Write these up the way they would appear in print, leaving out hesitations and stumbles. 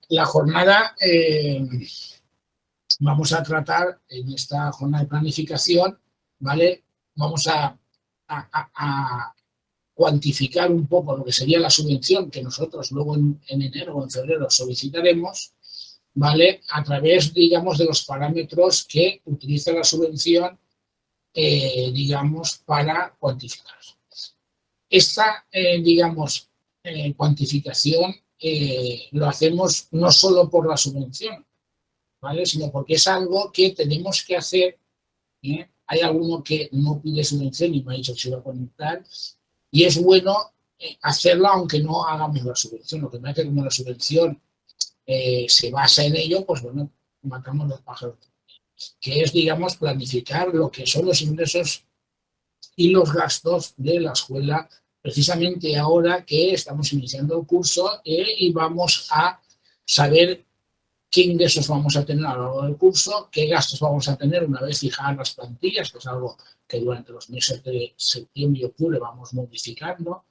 La jornada, vamos a tratar en esta jornada de planificación, ¿vale? Vamos a cuantificar un poco lo que sería la subvención que nosotros luego en enero o en febrero solicitaremos, ¿vale? A través, digamos, de los parámetros que utiliza la subvención, digamos, para cuantificar. Esta, digamos, cuantificación lo hacemos no solo por la subvención, ¿vale? Sino porque es algo que tenemos que hacer. Hay alguno que no pide subvención y me ha dicho que se va a conectar, y es bueno hacerlo aunque no hagamos la subvención. Lo que me hace como la subvención se basa en ello, pues bueno, matamos los pájaros, que es, digamos, planificar lo que son los ingresos y los gastos de la escuela, precisamente ahora que estamos iniciando el curso y vamos a saber qué ingresos vamos a tener a lo largo del curso, qué gastos vamos a tener una vez fijadas las plantillas, que es algo que durante los meses de septiembre y octubre vamos modificando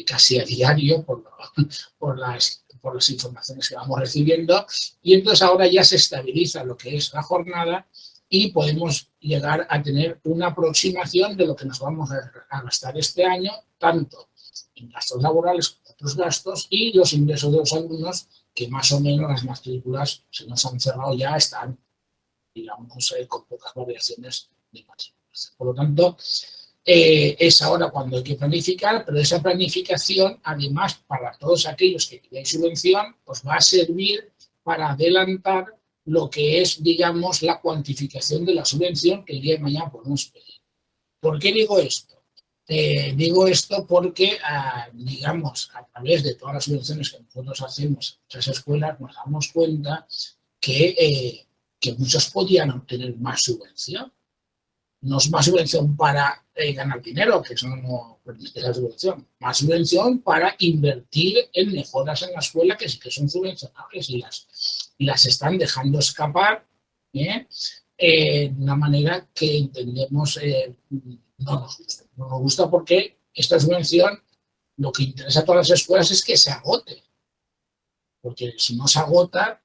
casi a diario por las informaciones que vamos recibiendo, y entonces ahora ya se estabiliza lo que es la jornada y podemos llegar a tener una aproximación de lo que nos vamos a gastar este año, tanto en gastos laborales como otros gastos, y los ingresos de los alumnos, que más o menos las matrículas se nos han cerrado ya, están, digamos, con pocas variaciones de matrículas. Por lo tanto, es ahora cuando hay que planificar, pero esa planificación, además, para todos aquellos que piden subvención, pues va a servir para adelantar lo que es, digamos, la cuantificación de la subvención que el día de mañana podemos pedir. ¿Por qué digo esto? Digo esto porque, digamos, a través de todas las subvenciones que nosotros hacemos en muchas escuelas, nos damos cuenta que muchos podían obtener más subvención. No es más subvención para ganar dinero, que eso no permite la subvención. Más subvención para invertir en mejoras en la escuela, que sí que son subvencionables y las están dejando escapar de una manera que entendemos no nos gusta. No nos gusta porque esta subvención, lo que interesa a todas las escuelas es que se agote. Porque si no se agota,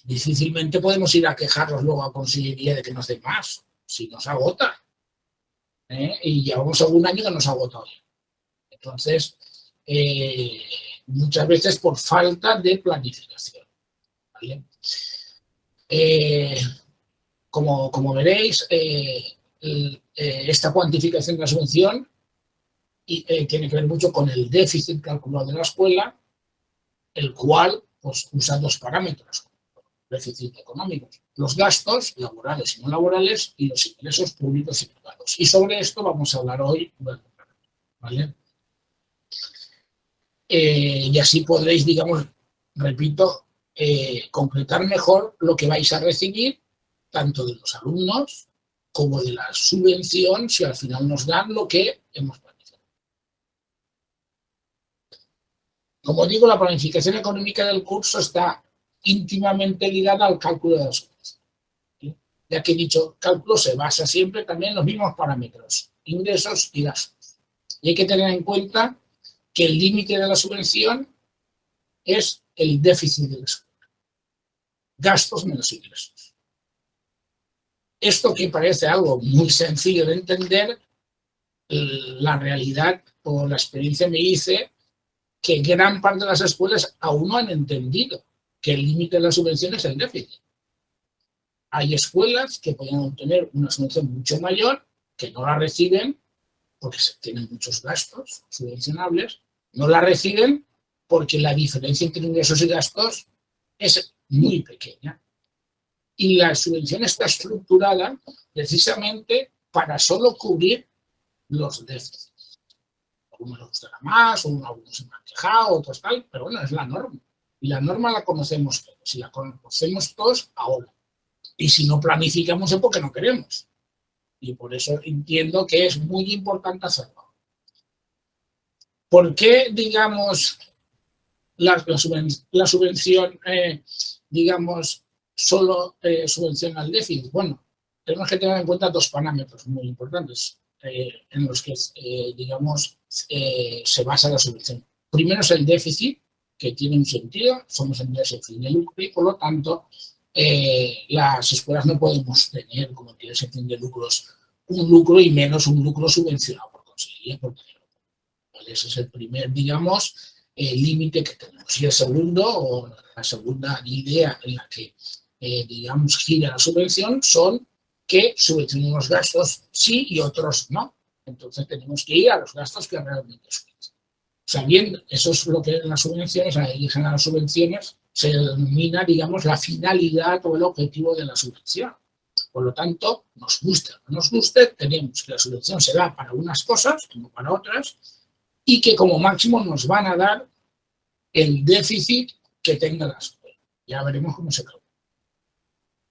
difícilmente podemos ir a quejarnos luego a conseguiría de que nos dé más. Si nos agota. Y llevamos algún año que nos agota hoy. Entonces, muchas veces por falta de planificación. ¿Vale? Como veréis, esta cuantificación de la subvención tiene que ver mucho con el déficit calculado de la escuela, el cual pues, usa dos parámetros. Déficit económico, los gastos laborales y no laborales y los ingresos públicos y privados. Y sobre esto vamos a hablar hoy, ¿vale? Y así podréis, digamos, repito, concretar mejor lo que vais a recibir, tanto de los alumnos como de la subvención, si al final nos dan lo que hemos planificado. Como digo, la planificación económica del curso está íntimamente ligada al cálculo de la subvención. Ya que dicho cálculo se basa siempre también en los mismos parámetros, ingresos y gastos. Y hay que tener en cuenta que el límite de la subvención es el déficit de la escuela. Gastos menos ingresos. Esto que parece algo muy sencillo de entender, la realidad o la experiencia me dice que gran parte de las escuelas aún no han entendido que el límite de la subvención es el déficit. Hay escuelas que pueden obtener una subvención mucho mayor, que no la reciben porque tienen muchos gastos subvencionables, no la reciben porque la diferencia entre ingresos y gastos es muy pequeña. Y la subvención está estructurada precisamente para solo cubrir los déficits. A algunos les gustará más, algunos se han quejado, otros tal, pero bueno, es la norma. Y la norma la conocemos todos, y la conocemos todos ahora. Y si no planificamos es porque no queremos. Y por eso entiendo que es muy importante hacerlo. ¿Por qué, digamos, la subvención, digamos, solo subvenciona el déficit? Bueno, tenemos que tener en cuenta dos parámetros muy importantes en los que, digamos, se basa la subvención. Primero es el déficit, que tiene un sentido, somos entidades sin fin de lucro y por lo tanto las escuelas no podemos tener como entidades sin fin de lucros un lucro y menos un lucro subvencionado por conseguir. ¿Vale? Ese es el primer, digamos, límite que tenemos. Y el segundo, o la segunda idea en la que, digamos, gira la subvención son que subvencionen los gastos sí y otros no. Entonces tenemos que ir a los gastos que realmente subvencionan. Sabiendo, eso es lo que en las subvenciones, eligen a las subvenciones, se denomina, digamos, la finalidad o el objetivo de la subvención. Por lo tanto, nos guste o no nos guste, tenemos que la subvención se da para unas cosas, como para otras, y que como máximo nos van a dar el déficit que tenga la escuela. Ya veremos cómo se calcula.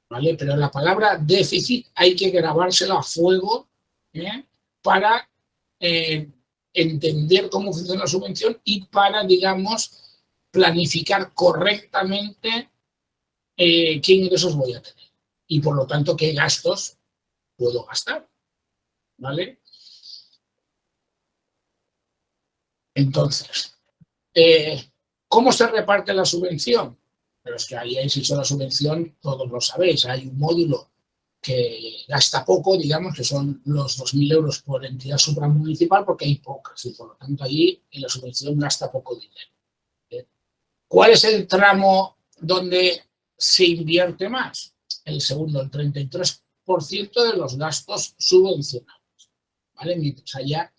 ¿Vale? Pero la palabra déficit hay que grabársela a fuego para entender cómo funciona la subvención y para, digamos, planificar correctamente qué ingresos voy a tener y, por lo tanto, qué gastos puedo gastar. ¿Vale? Entonces, ¿cómo se reparte la subvención? Pero es que ahí habéis hecho la subvención, todos lo sabéis. Hay un módulo que gasta poco, digamos, que son los 2.000 euros por entidad supramunicipal, porque hay pocas y por lo tanto allí en la subvención gasta poco dinero. ¿Cuál es el tramo donde se invierte más? El segundo, el 33% de los gastos subvencionados. ¿Vale? Mientras haya,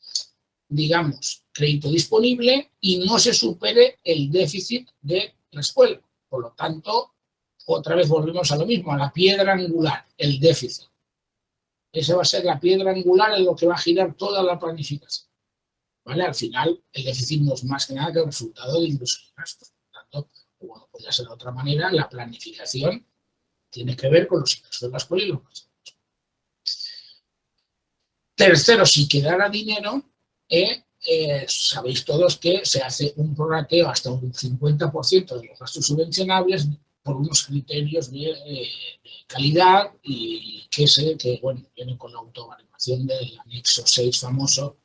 digamos, crédito disponible y no se supere el déficit de la escuela. Por lo tanto, otra vez volvemos a lo mismo, a la piedra angular, el déficit. Esa va a ser la piedra angular en lo que va a girar toda la planificación. ¿Vale? Al final, el déficit no es más que nada que el resultado de ingresos y gastos. Por lo tanto, como podría ser de otra manera, la planificación tiene que ver con los ingresos de la escuela y los gastos. Tercero, si quedara dinero, sabéis todos que se hace un prorrateo hasta un 50% de los gastos subvencionables por unos criterios de calidad y que bueno, vienen con la autoevaluación del anexo 6 famoso,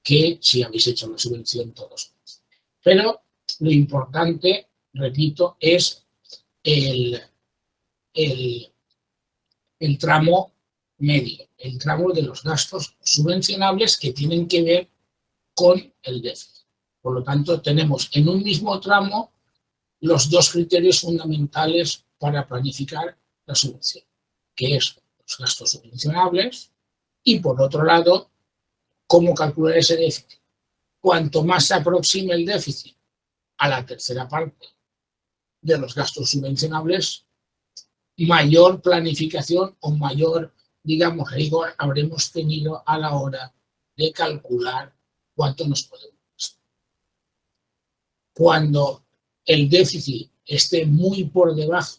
que si habéis hecho la subvención todos. Pero lo importante, repito, es el tramo medio, el tramo de los gastos subvencionables que tienen que ver con el déficit. Por lo tanto, tenemos en un mismo tramo los dos criterios fundamentales para planificar la subvención, que es los gastos subvencionables y, por otro lado, cómo calcular ese déficit. Cuanto más se aproxime el déficit a la tercera parte de los gastos subvencionables, mayor planificación o mayor, digamos, rigor habremos tenido a la hora de calcular cuánto nos podemos gastar. Cuando el déficit esté muy por debajo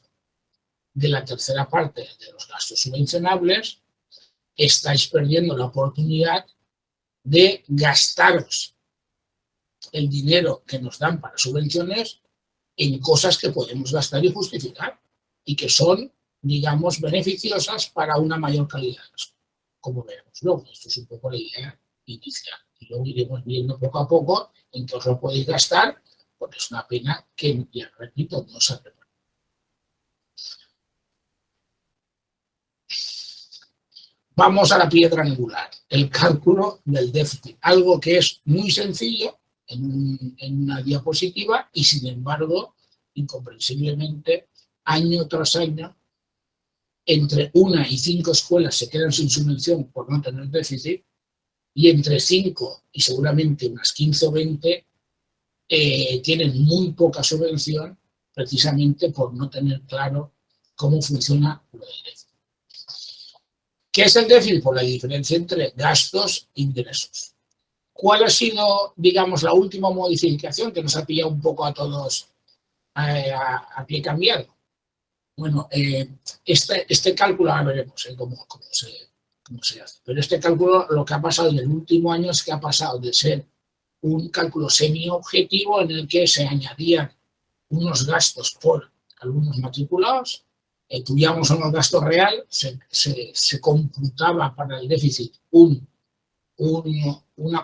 de la tercera parte de los gastos subvencionables, estáis perdiendo la oportunidad de gastaros el dinero que nos dan para subvenciones en cosas que podemos gastar y justificar y que son, digamos, beneficiosas para una mayor calidad, como veremos luego. Esto es un poco la idea inicial. Y luego iremos viendo poco a poco en qué os lo podéis gastar, porque es una pena que, ya repito, no se prepara. Vamos a la piedra angular, el cálculo del déficit, algo que es muy sencillo en una diapositiva y, sin embargo, incomprensiblemente, año tras año, entre 1 y 5 escuelas se quedan sin subvención por no tener déficit y entre 5 y seguramente unas 15 o 20 tienen muy poca subvención precisamente por no tener claro cómo funciona lo del déficit. ¿Qué es el déficit? Por la diferencia entre gastos e ingresos. ¿Cuál ha sido, digamos, la última modificación que nos ha pillado un poco a todos a pie cambiado? Bueno, este cálculo, ahora veremos cómo se hace, pero este cálculo lo que ha pasado en el último año es que ha pasado de ser un cálculo semi-objetivo en el que se añadían unos gastos por alumnos matriculados, tuviéramos unos gastos real, se computaba para el déficit una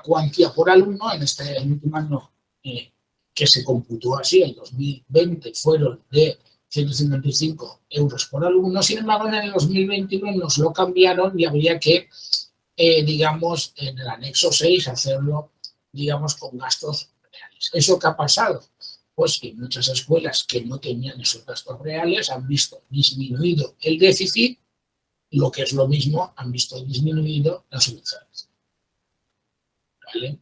cuantía por alumno, en este último año que se computó así en 2020 fueron de 155 euros por alumno. Sin embargo, en el 2021 nos lo cambiaron y habría que, digamos, en el anexo 6 hacerlo, digamos, con gastos reales. ¿Eso qué ha pasado? Pues que muchas escuelas que no tenían esos gastos reales han visto disminuido el déficit, lo que es lo mismo, han visto disminuido las subvenciones. ¿Vale?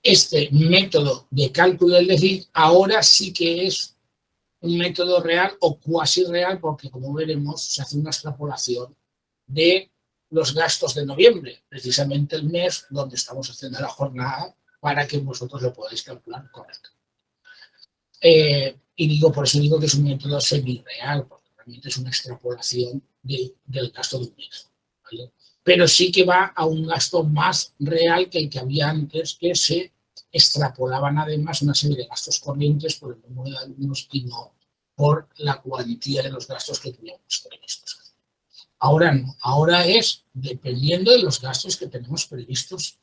Este método de cálculo del déficit ahora sí que es un método real o cuasi real, porque como veremos se hace una extrapolación de los gastos de noviembre, precisamente el mes donde estamos haciendo la jornada, para que vosotros lo podáis calcular correcto. Y digo, por eso digo que es un método semi-real, porque realmente es una extrapolación del gasto de un mes, ¿vale? Pero sí que va a un gasto más real que el que había antes, que se extrapolaban además una serie de gastos corrientes por el número de alumnos y no por la cuantía de los gastos que teníamos previstos. Ahora no, ahora es dependiendo de los gastos que tenemos previstos.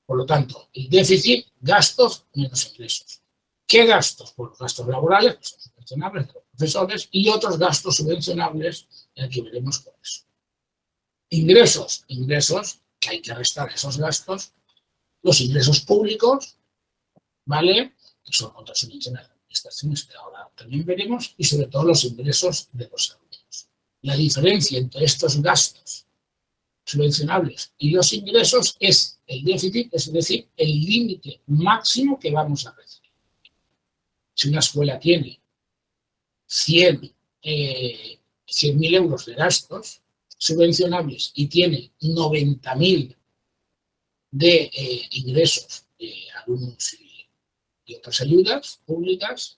Por lo tanto, el déficit, gastos menos ingresos. ¿Qué gastos? Pues los gastos laborales, que son subvencionables de los profesores, y otros gastos subvencionables, en que veremos con eso. Ingresos, que hay que restar esos gastos, los ingresos públicos, ¿vale? Que son otras subvenciones de administraciones que ahora también veremos, y sobre todo los ingresos de los alumnos. La diferencia entre estos gastos subvencionables y los ingresos es el déficit, es decir, el límite máximo que vamos a recibir. Si una escuela tiene 100.000 euros de gastos subvencionables y tiene 90.000 de ingresos de alumnos y otras ayudas públicas,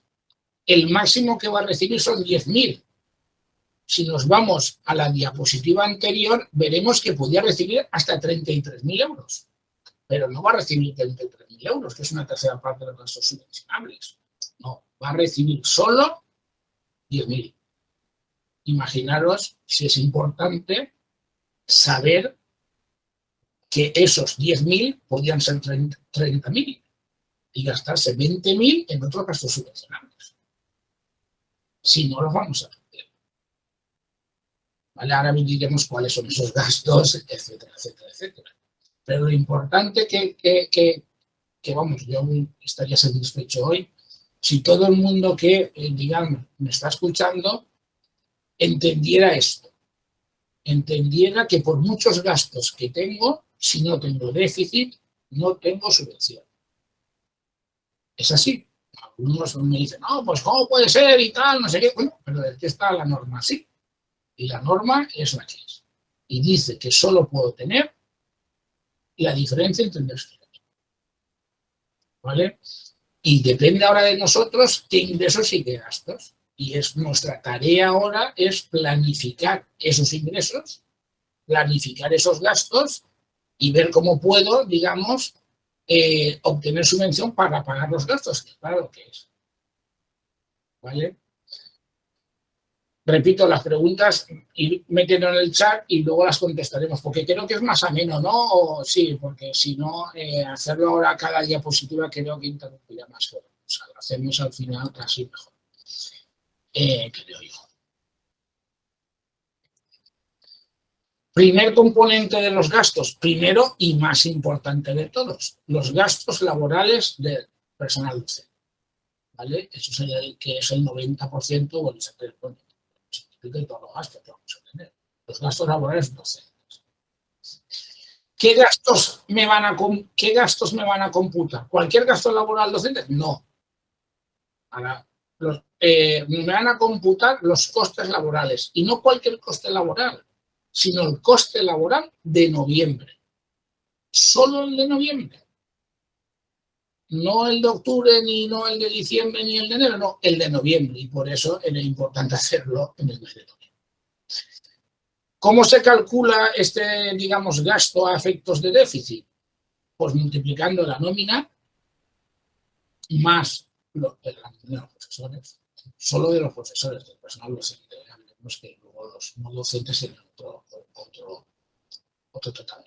el máximo que va a recibir son 10.000. Si nos vamos a la diapositiva anterior, veremos que podía recibir hasta 33.000 euros, pero no va a recibir 33.000 euros, que es una tercera parte de los gastos subvencionables. No, va a recibir solo 10.000. Imaginaros si es importante saber que esos 10.000 podían ser 30.000 y gastarse 20.000 en otros gastos subvencionables. Si no, los vamos a hacer. ¿Vale? Ahora diremos cuáles son esos gastos, etcétera, etcétera, etcétera. Pero lo importante que vamos, yo estaría satisfecho hoy si todo el mundo que, digamos, me está escuchando entendiera esto, entendiera que por muchos gastos que tengo, si no tengo déficit, no tengo subvención. Es así. Algunos me dicen, no, pues ¿cómo puede ser y tal? No sé qué. Bueno, pero es que está la norma así. Y la norma es la que es. Y dice que solo puedo tener la diferencia entre ingresos y gastos. ¿Vale? Y depende ahora de nosotros qué ingresos y qué gastos. Y es nuestra tarea ahora es planificar esos ingresos, planificar esos gastos y ver cómo puedo, digamos, obtener subvención para pagar los gastos, que claro lo que es. ¿Vale? Repito las preguntas y metiendo en el chat y luego las contestaremos, porque creo que es más ameno, ¿no? O, sí, porque si no, hacerlo ahora cada diapositiva creo que interrumpirá más. O sea, lo hacemos al final casi mejor. Creo yo. Primer componente de los gastos, primero y más importante de todos, los gastos laborales del personal docente. ¿Vale? Eso sería el que es el 90% o el 70%. De todos los gastos que vamos a tener. Los gastos laborales docentes. ¿Qué gastos me van a computar? ¿Cualquier gasto laboral docente? No. Ahora, me van a computar los costes laborales y no cualquier coste laboral, sino el coste laboral de noviembre. Solo el de noviembre. No el de octubre, ni no el de diciembre, ni el de enero, no, el de noviembre. Y por eso era importante hacerlo en el mes de noviembre. ¿Cómo se calcula este, digamos, gasto a efectos de déficit? Pues multiplicando la nómina más la nómina de los profesores, solo de los profesores, del personal docente. Vemos que luego los no docentes tienen otro total.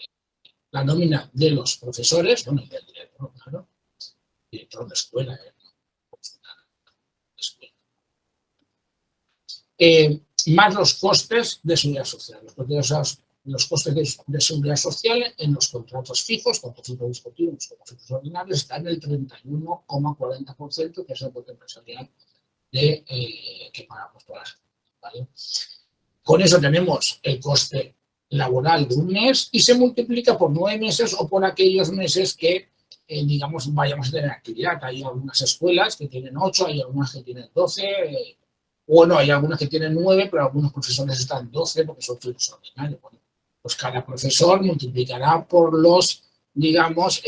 La nómina de los profesores, bueno, y del director, claro, director de escuela, más los costes de seguridad social. Los costes de seguridad social en los contratos fijos, tanto fijos discontinuos como fijos ordinarios, están en el 31,40%, que es el coste empresarial que pagamos todas, ¿vale? Con eso tenemos el coste laboral de un mes y se multiplica por 9 meses o por aquellos meses que, digamos, vayamos a tener actividad. Hay algunas escuelas que tienen 8, hay algunas que tienen 12, bueno, hay algunas que tienen 9, pero algunos profesores están 12 porque son fijos ordinarios. Bueno, pues cada profesor multiplicará por los, digamos,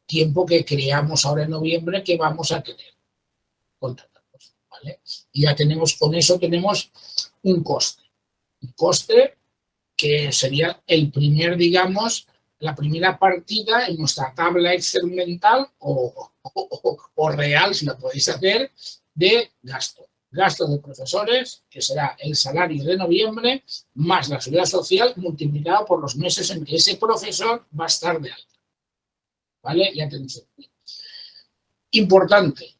tiempo que creamos ahora en noviembre que vamos a tener contratados, ¿vale? Y ya tenemos, con eso tenemos un coste que sería el primer, digamos, la primera partida en nuestra tabla Excel mental o real, si la podéis hacer, de gasto. Gasto de profesores, que será el salario de noviembre, más la seguridad social multiplicado por los meses en que ese profesor va a estar de alta. ¿Vale? Y atención. Importante.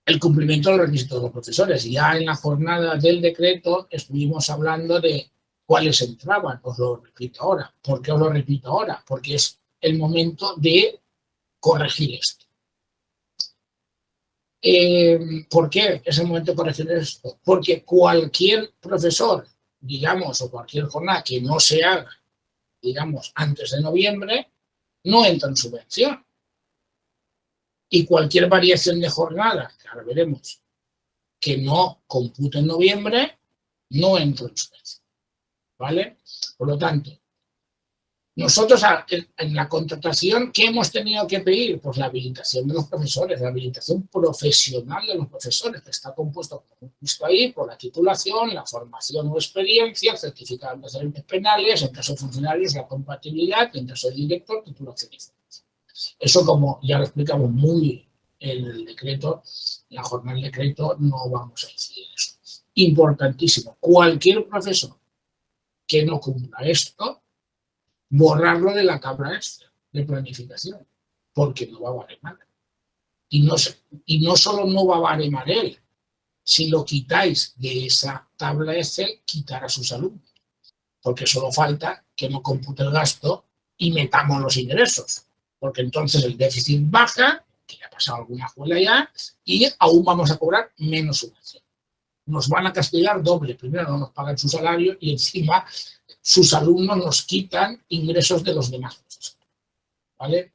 El cumplimiento de los requisitos de los profesores. Ya en la jornada del decreto estuvimos hablando de cuáles entraban. Os lo repito ahora. ¿Por qué os lo repito ahora? Porque es el momento de corregir esto. ¿Por qué es el momento de corregir esto? Porque cualquier profesor, digamos, o cualquier jornada que no se haga, digamos, antes de noviembre, no entra en subvención. Y cualquier variación de jornada, que ahora veremos, que no compute en noviembre, no entra en subvención. ¿Vale? Por lo tanto, nosotros en la contratación, ¿qué hemos tenido que pedir? Pues la habilitación de los profesores, la habilitación profesional de los profesores, que está compuesto, como hemos visto ahí, por la titulación, la formación o experiencia, el certificado de antecedentes penales, en caso de funcionarios, la compatibilidad, en caso de director, titulación y formación. Eso, como ya lo explicamos muy en el decreto, en la jornada del decreto, no vamos a decir eso. Importantísimo, cualquier profesor que no cumpla esto, borrarlo de la tabla de planificación, porque no va a baremar. Y no solo no va a baremar él, si lo quitáis de esa tabla Excel, quitar a sus alumnos, porque solo falta que no compute el gasto y metamos los ingresos, porque entonces el déficit baja, que ya ha pasado alguna escuela ya, y aún vamos a cobrar menos subvención. Nos van a castigar doble, primero no nos pagan su salario y encima sus alumnos nos quitan ingresos de los demás. ¿Vale?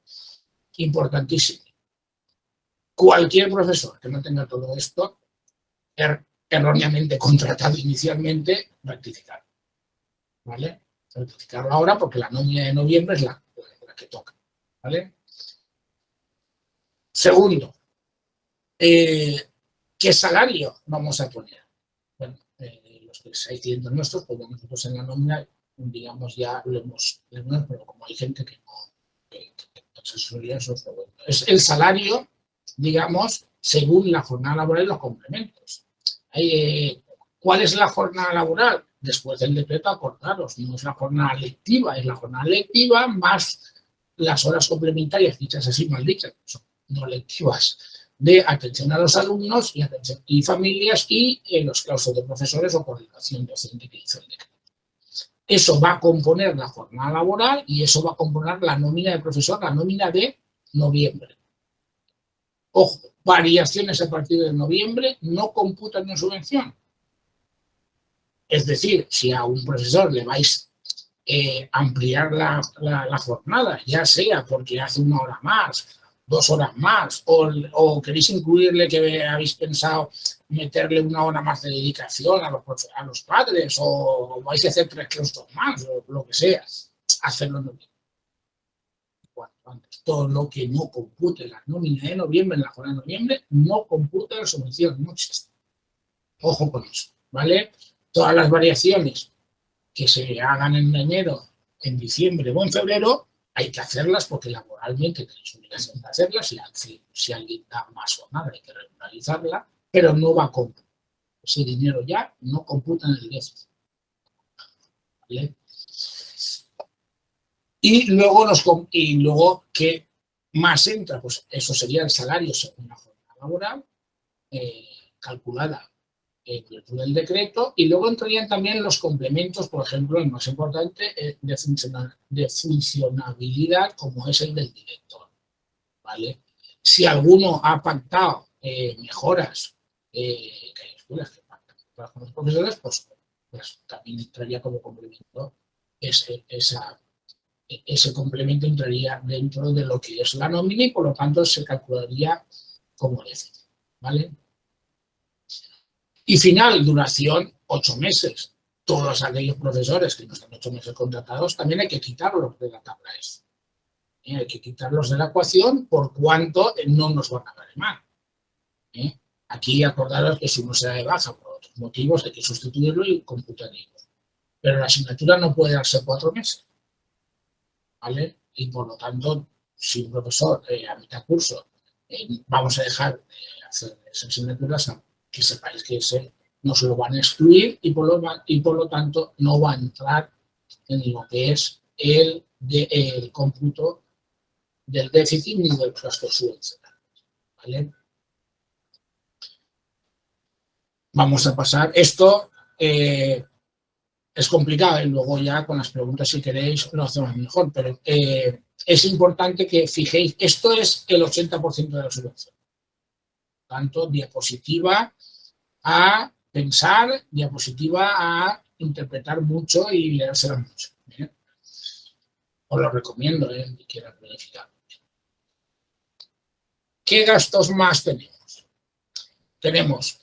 Importantísimo. Cualquier profesor que no tenga todo esto, erróneamente contratado inicialmente, rectificarlo. ¿Vale? Rectificarlo ahora porque la nómina de noviembre es la que toca. ¿Vale? Segundo, ¿qué salario vamos a poner? Bueno, los 600 nuestros, pues nosotros en la nómina, digamos, ya lo hemos, pero como hay gente que no, es el salario, digamos, según la jornada laboral y los complementos. ¿Cuál es la jornada laboral? Después del decreto, acordaros, no es la jornada lectiva, es la jornada lectiva más las horas complementarias, dichas así, mal dichas, son no lectivas, de atención a los alumnos y atención y familias y los claustros de profesores o coordinación docente que hizo el decreto. Eso va a componer la jornada laboral y eso va a componer la nómina de profesor, la nómina de noviembre. Ojo, variaciones a partir de noviembre no computan en subvención. Es decir, si a un profesor le vais a ampliar la jornada, ya sea porque hace 1 hora más, 2 horas más, o queréis incluirle que habéis pensado meterle 1 hora más de dedicación a los padres, o vais a hacer 3 claustros más, o lo que sea, hacerlo en noviembre. Todo lo que no compute la nómina de noviembre, en la jornada de noviembre, no computa la subvención, no existe. Ojo con eso, ¿vale? Todas las variaciones que se hagan en enero, en diciembre o en febrero, hay que hacerlas porque laboralmente tenéis obligación de hacerlas. Si alguien da más jornada, hay que regularizarla, pero no va a computar. Ese dinero ya no computa en el déficit. ¿Vale? Y luego, que más entra, pues eso sería el salario según la jornada laboral, calculada en virtud del decreto, y luego entrarían también los complementos, por ejemplo, el más importante, de funcionabilidad, como es el del director, ¿vale? Si alguno ha pactado mejoras, que hay escuelas que pactan con los profesores, pues también entraría como complemento ese complemento entraría dentro de lo que es la nómina y por lo tanto se calcularía como déficit, ¿vale? Y final, duración 8 meses. Todos aquellos profesores que no están 8 meses contratados también hay que quitarlos de la tabla esa. Hay que quitarlos de la ecuación por cuanto no nos van a dar más. Aquí acordaros que si uno se da de baja por otros motivos hay que sustituirlo y computar ellos. Pero la asignatura no puede darse 4 meses. ¿Vale? Y por lo tanto, si un profesor a mitad curso vamos a dejar de hacer esas asignaturas, que sepáis que ese no se lo van a excluir y por lo tanto no va a entrar en lo que es el cómputo del déficit ni del gasto subvencional, ¿vale? Vamos a pasar. Esto es complicado y luego ya con las preguntas, si queréis, lo hacemos mejor, pero es importante que fijéis, esto es el 80% de la subvención. Tanto diapositiva a pensar, diapositiva a interpretar mucho y leérsela mucho. ¿Bien? Os lo recomiendo, que quieran planificar. ¿Qué gastos más tenemos? Tenemos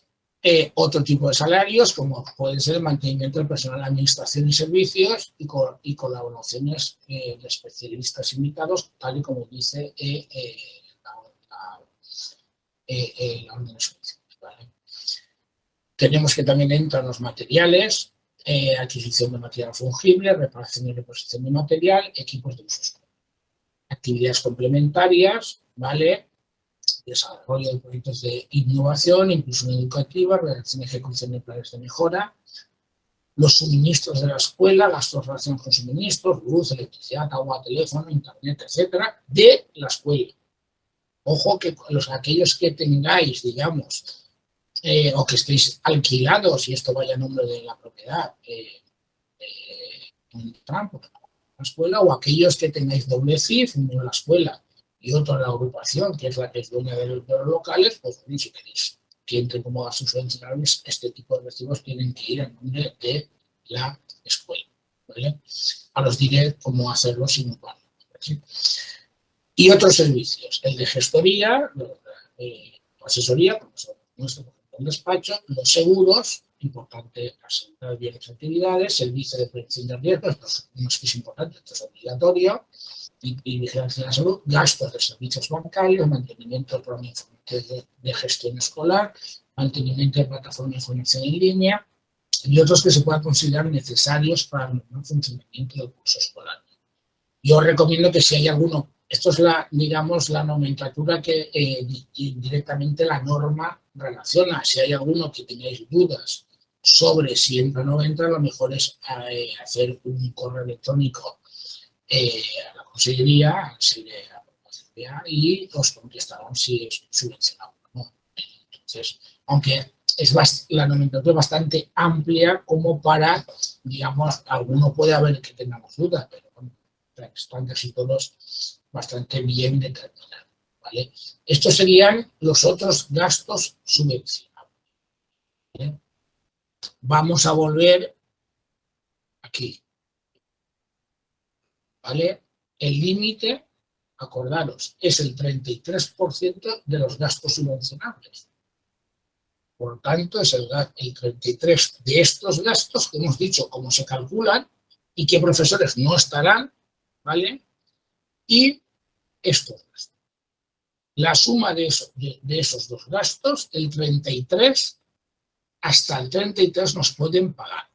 otro tipo de salarios, como puede ser el mantenimiento del personal de administración y servicios y colaboraciones de especialistas invitados, tal y como dice la orden de subvenciones, ¿vale? Tenemos que también entran los materiales, adquisición de material fungible, reparación y reposición de material, equipos de uso escolar. Actividades complementarias, ¿vale? Desarrollo de proyectos de innovación, inclusión educativa, redacción y ejecución de planes de mejora, los suministros de la escuela, gastos relacionados con suministros, luz, electricidad, agua, teléfono, internet, etcétera, de la escuela. Ojo que aquellos que tengáis, digamos, o que estéis alquilados y esto vaya a nombre de la propiedad, un trampo, la escuela, o aquellos que tengáis doble CIF, uno en la escuela y otro en la agrupación, que es la que es dueña de los locales, pues si queréis que entre como gastos subvencionables, este tipo de recibos tienen que ir en nombre de la escuela, ¿vale? Ahora os diré cómo hacerlo sin usuario, ¿sí? Y otros servicios, el de gestoría, asesoría, como son nuestro despacho, los seguros, importante asegurar bien las actividades, servicio de prevención de riesgos, no es que es importante, esto es obligatorio, y vigilancia de la salud, gastos de servicios bancarios, mantenimiento del programa de gestión escolar, mantenimiento de plataforma de información en línea y otros que se puedan considerar necesarios para el normal funcionamiento del curso escolar. Yo os recomiendo que si hay alguno, esto es digamos, la nomenclatura que directamente la norma relaciona. Si hay alguno que tengáis dudas sobre si entra o no entra, lo mejor es hacer un correo electrónico a la Consellería, y os contestarán si es subvencionado o no. Entonces, aunque la nomenclatura es bastante amplia como para, digamos, alguno puede haber que tengamos dudas, pero bueno, están casi todos bastante bien determinados, ¿vale? Estos serían los otros gastos subvencionables, ¿vale? Vamos a volver aquí, ¿vale? El límite, acordaros, es el 33% de los gastos subvencionables. Por lo tanto, es el 33% de estos gastos que hemos dicho cómo se calculan y qué profesores no estarán, ¿vale? Y estos gastos. La suma de esos dos gastos, el 33, hasta el 33 nos pueden pagar,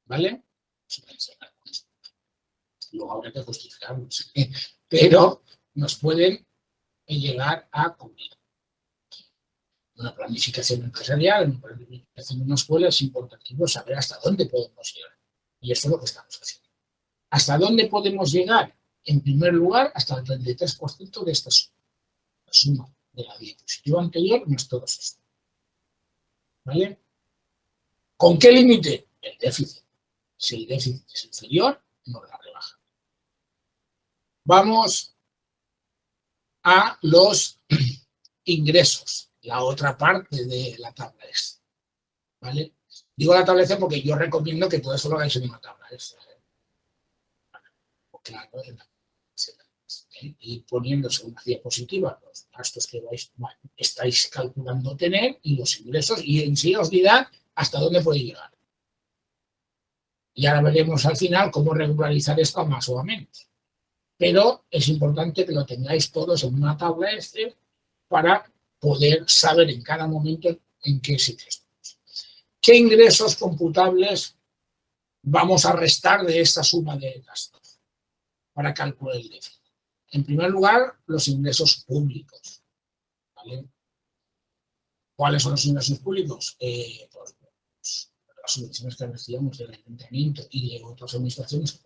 ¿vale? Luego habrá que justificarlo, pero nos pueden llegar a cubrir. Una planificación empresarial, una planificación de una escuela, es importante saber hasta dónde podemos llegar. Y eso es lo que estamos haciendo. ¿Hasta dónde podemos llegar? en primer lugar, hasta el 33% de esta suma de la diapositiva anterior más todo esto. ¿Vale? ¿Con qué límite? El déficit. Si el déficit es inferior, no la rebaja. Vamos a los ingresos, la otra parte de la tabla esta. ¿Vale? Digo la tabla esta porque yo recomiendo que todo eso lo hagáis en una tabla esta. Claro, y poniéndose una diapositiva los gastos que estáis calculando tener y los ingresos, y en sí os dirá hasta dónde puede llegar. Y ahora veremos al final cómo regularizar esto a más o a menos. Pero es importante que lo tengáis todos en una tabla Excel para poder saber en cada momento en qué sitio estamos. ¿Qué ingresos computables vamos a restar de esta suma de gastos para calcular el déficit? En primer lugar, los ingresos públicos. ¿Vale? ¿Cuáles son los ingresos públicos? Pues, las subvenciones que recibimos del ayuntamiento y de otras administraciones,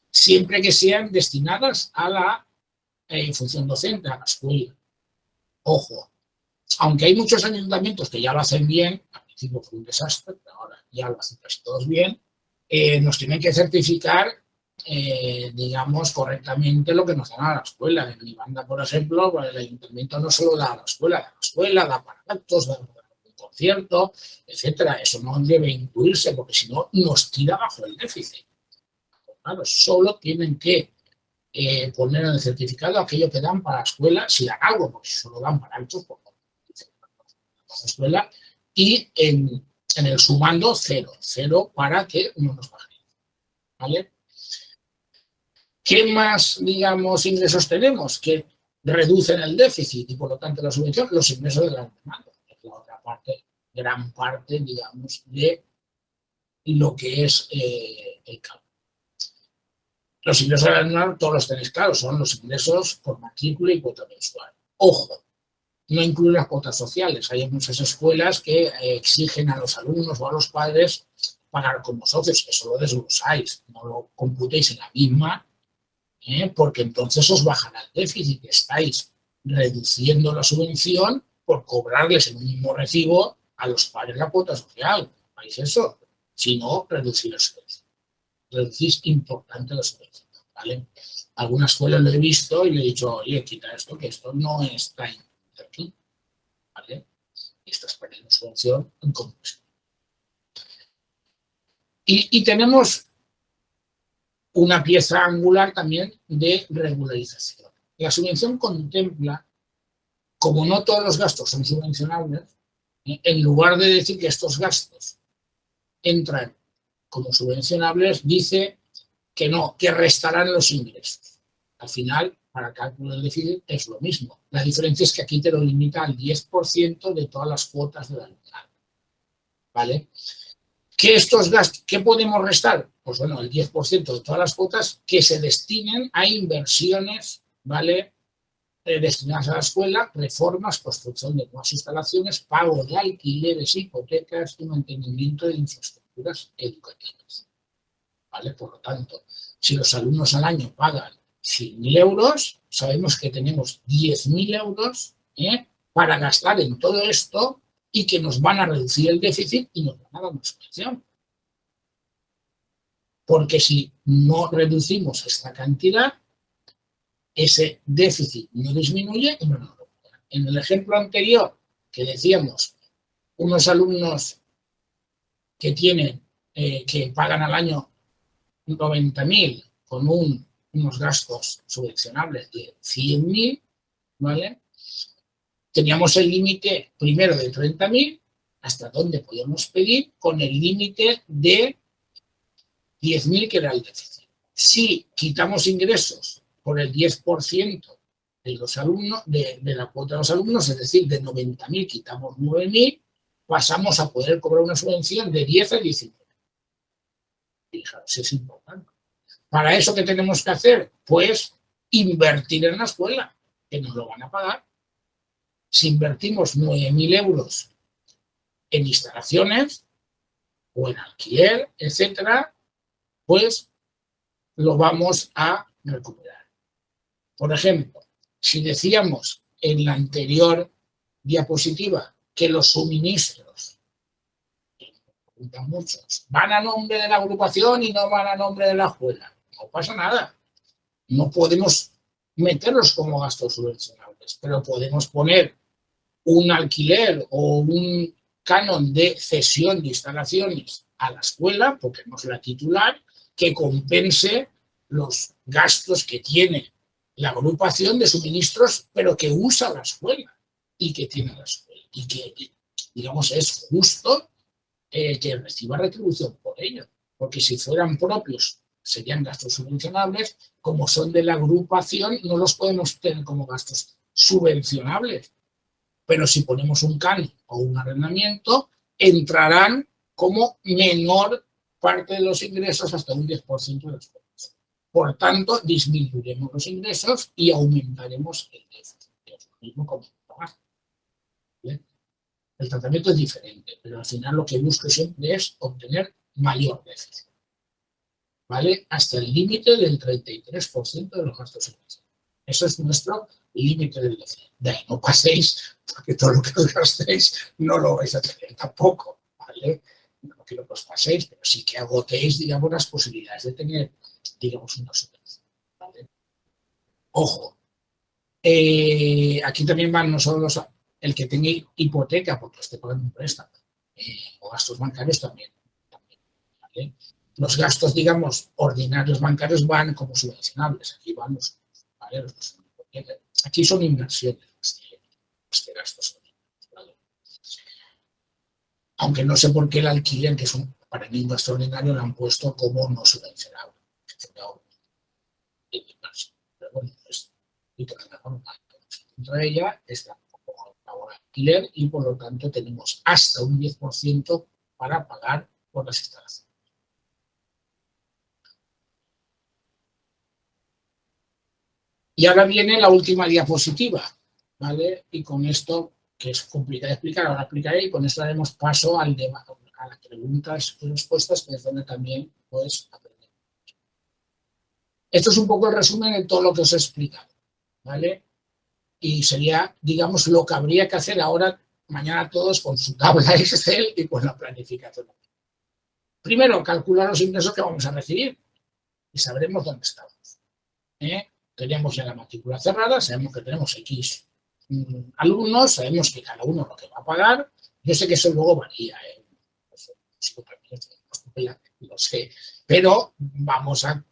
siempre que sean destinadas a la función docente, a la escuela. Ojo, aunque hay muchos ayuntamientos que ya lo hacen bien, al principio fue un desastre, pero ahora ya lo hacen casi todos bien, nos tienen que certificar digamos, correctamente lo que nos dan a la escuela. En mi banda, por ejemplo, el ayuntamiento no solo da a la escuela da para actos, da para un concierto, etcétera. Eso no debe incluirse porque si no nos tira bajo el déficit. Claro, solo tienen que poner en el certificado aquello que dan para la escuela, si dan algo, porque solo dan para actos, para la escuela, y en el sumando cero para que no nos baje. ¿Vale? ¿Qué más, digamos, ingresos tenemos que reducen el déficit y, por lo tanto, la subvención? Los ingresos de gran demanda, que es la otra parte, gran parte, digamos, de lo que es el cálculo. Los ingresos de gran demanda, todos los tenéis claros, son los ingresos por matrícula y cuota mensual. Ojo, no incluyen las cuotas sociales. Hay muchas escuelas que exigen a los alumnos o a los padres pagar como socios. Eso lo desglosáis, no lo computéis en la misma, porque entonces os bajará el déficit. Estáis reduciendo la subvención por cobrarles en un mismo recibo a los padres la cuota social. ¿Veis eso? Si no, reducir la subvención. Reducís importante la subvención. ¿Vale? Algunas escuelas lo he visto y le he dicho, oye, quita esto, que esto no está aquí. ¿Vale? Y estás perdiendo subvención en combustible. Y tenemos una pieza angular también de regularización. La subvención contempla, como no todos los gastos son subvencionables, en lugar de decir que estos gastos entran como subvencionables, dice que no, que restarán los ingresos. Al final, para cálculo del déficit es lo mismo. La diferencia es que aquí te lo limita al 10% de todas las cuotas de la alumnado. ¿Vale? ¿Qué estos gastos, qué podemos restar? Pues bueno, el 10% de todas las cuotas que se destinen a inversiones, ¿vale? Destinadas a la escuela, reformas, construcción de nuevas instalaciones, pago de alquileres, hipotecas y mantenimiento de infraestructuras educativas. ¿Vale? Por lo tanto, si los alumnos al año pagan 100.000 euros, sabemos que tenemos 10.000 euros para gastar en todo esto y que nos van a reducir el déficit y nos van a dar una subvención. Porque si no reducimos esta cantidad, ese déficit no disminuye y no nos lo pagan. En el ejemplo anterior que decíamos, unos alumnos que tienen, que pagan al año 90.000 con unos gastos subvencionables de 100.000, ¿vale? Teníamos el límite primero de 30.000, hasta donde podíamos pedir, con el límite de 10.000, que era el déficit. Si quitamos ingresos por el 10% de los alumnos, de la cuota de los alumnos, es decir, de 90.000 quitamos 9.000, pasamos a poder cobrar una subvención de 10 a 19. Fijaros, es importante. ¿Para eso qué tenemos que hacer? Pues invertir en la escuela, que nos lo van a pagar. Si invertimos 9.000 euros en instalaciones o en alquiler, etcétera, pues lo vamos a recuperar. Por ejemplo, si decíamos en la anterior diapositiva que los suministros, muchos, van a nombre de la agrupación y no van a nombre de la escuela, no pasa nada. No podemos meterlos como gastos subvencionables, pero podemos poner un alquiler o un canon de cesión de instalaciones a la escuela, porque no es la titular, que compense los gastos que tiene la agrupación de suministros, pero que usa la escuela y que tiene la escuela. Y que, digamos, es justo que reciba retribución por ello. Porque si fueran propios, serían gastos subvencionables. Como son de la agrupación, no los podemos tener como gastos subvencionables. Pero si ponemos un canon o un arrendamiento, entrarán como menor parte de los ingresos hasta un 10% de los costos. Por tanto, disminuiremos los ingresos y aumentaremos el déficit. Es lo mismo como el tratamiento es diferente, pero al final lo que busco siempre es obtener mayor déficit. ¿Vale? Hasta el límite del 33% de los gastos subvencionables. Eso es nuestro límite del déficit. De ahí no paséis, porque todo lo que os gastéis no lo vais a tener tampoco, ¿vale? No quiero que os paséis, pero sí que agotéis, digamos, las posibilidades de tener, digamos, una subvención, ¿vale? Ojo, aquí también van no solo el que tenga hipoteca porque esté pagando un préstamo, o gastos bancarios también, ¿vale? Los gastos, digamos, ordinarios bancarios van como subvencionables. Aquí van los, ¿vale? Aquí son inversiones más que gastos. ¿Vale? Aunque no sé por qué el alquiler, que es para mí un gasto ordinario, lo han puesto como no subvencionable. Pero bueno, es dentro de ella está como alquiler y por lo tanto tenemos hasta un 10% para pagar por las instalaciones. Y ahora viene la última diapositiva, ¿vale? Y con esto, que es complicado de explicar, ahora explicaré y con esto daremos paso al debate, a las preguntas y respuestas, que es donde también puedes aprender. Esto es un poco el resumen de todo lo que os he explicado, ¿vale? Y sería, digamos, lo que habría que hacer ahora, mañana todos, con su tabla Excel y con la planificación. Primero, calcular los ingresos que vamos a recibir y sabremos dónde estamos. Tenemos ya la matrícula cerrada, sabemos que tenemos X alumnos, sabemos que cada uno lo que va a pagar. Yo sé que eso luego varía, lo sé, pero vamos a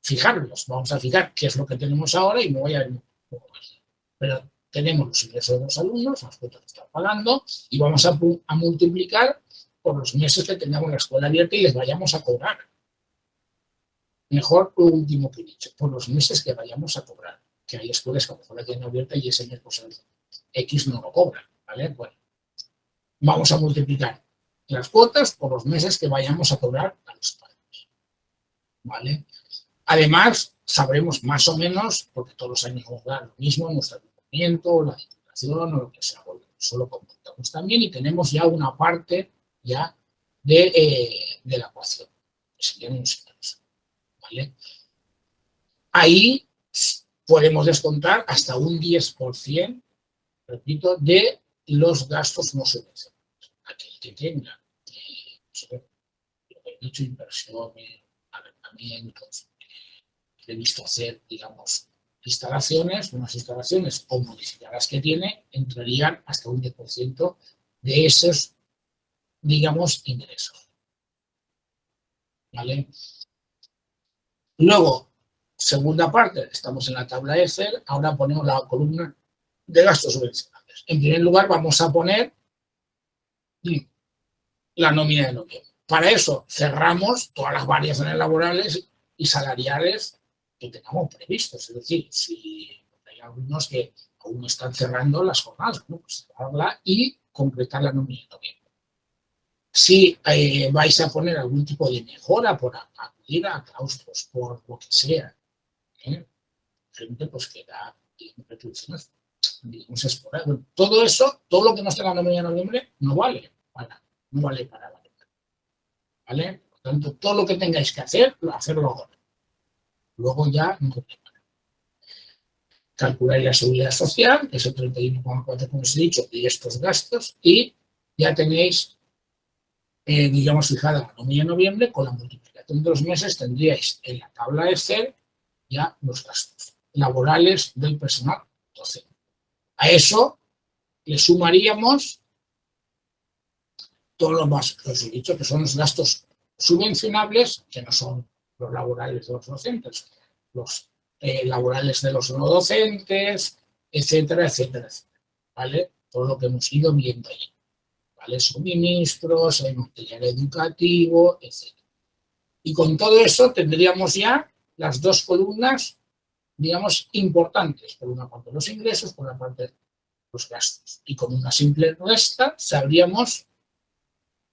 fijarnos, vamos a fijar qué es lo que tenemos ahora y me voy a ver un poco más. Pero tenemos los ingresos de los alumnos, las cuotas que están pagando y vamos a multiplicar por los meses que tengamos la escuela abierta y les vayamos a cobrar. Mejor lo último que he dicho, por los meses que vayamos a cobrar, que hay escuelas que a lo mejor la tienen abierta y ese mes pues, X no lo cobran, ¿vale? Bueno, vamos a multiplicar las cuotas por los meses que vayamos a cobrar a los padres, ¿vale? Además, sabremos más o menos, porque todos los años vamos a dar lo mismo, nuestro ayuntamiento, la diputación o lo que sea, solo comentamos también y tenemos ya una parte ya de la ecuación, que serían unos ingresos. ¿Vale? Ahí podemos descontar hasta un 10%, repito, de los gastos no subvencionados. Aquel que tenga, lo que he dicho, inversiones, arrendamientos, previsto hacer, digamos, unas instalaciones o modificar las que tiene, entrarían hasta un 10% de esos, digamos, ingresos. ¿Vale? Luego, segunda parte, estamos en la tabla Excel, ahora ponemos la columna de gastos subvencionables. En primer lugar, vamos a poner la nómina de noviembre. Para eso, cerramos todas las variaciones laborales y salariales que tengamos previstos. Es decir, si hay algunos que aún no están cerrando las jornadas, bueno, pues cerrarla y completar la nómina de noviembre. Si vais a poner algún tipo de mejora por acudir a claustros, por lo que sea, gente pues que da retribuciones, digamos, esporádicas. Bueno, todo eso, todo lo que no esté en la nómina de noviembre, no vale para la nómina. ¿Vale? Por tanto, todo lo que tengáis que hacer, hacerlo ahora. Luego ya no. Calculáis la seguridad social, que es el 31,4, como os he dicho, y estos gastos, y ya tenéis, digamos, fijada la nómina de noviembre. Con la multiplicación de los meses tendríais en la tabla Excel ya los gastos laborales del personal docente. A eso le sumaríamos todos los más que os he dicho, que son los gastos subvencionables, que no son los laborales de los docentes, los laborales de los no docentes, etcétera, etcétera, etcétera, ¿vale? Todo lo que hemos ido viendo ahí, ¿vale? Suministros, material educativo, etcétera. Y con todo eso tendríamos ya las dos columnas, digamos, importantes, por una parte los ingresos, por una parte los gastos. Y con una simple resta sabríamos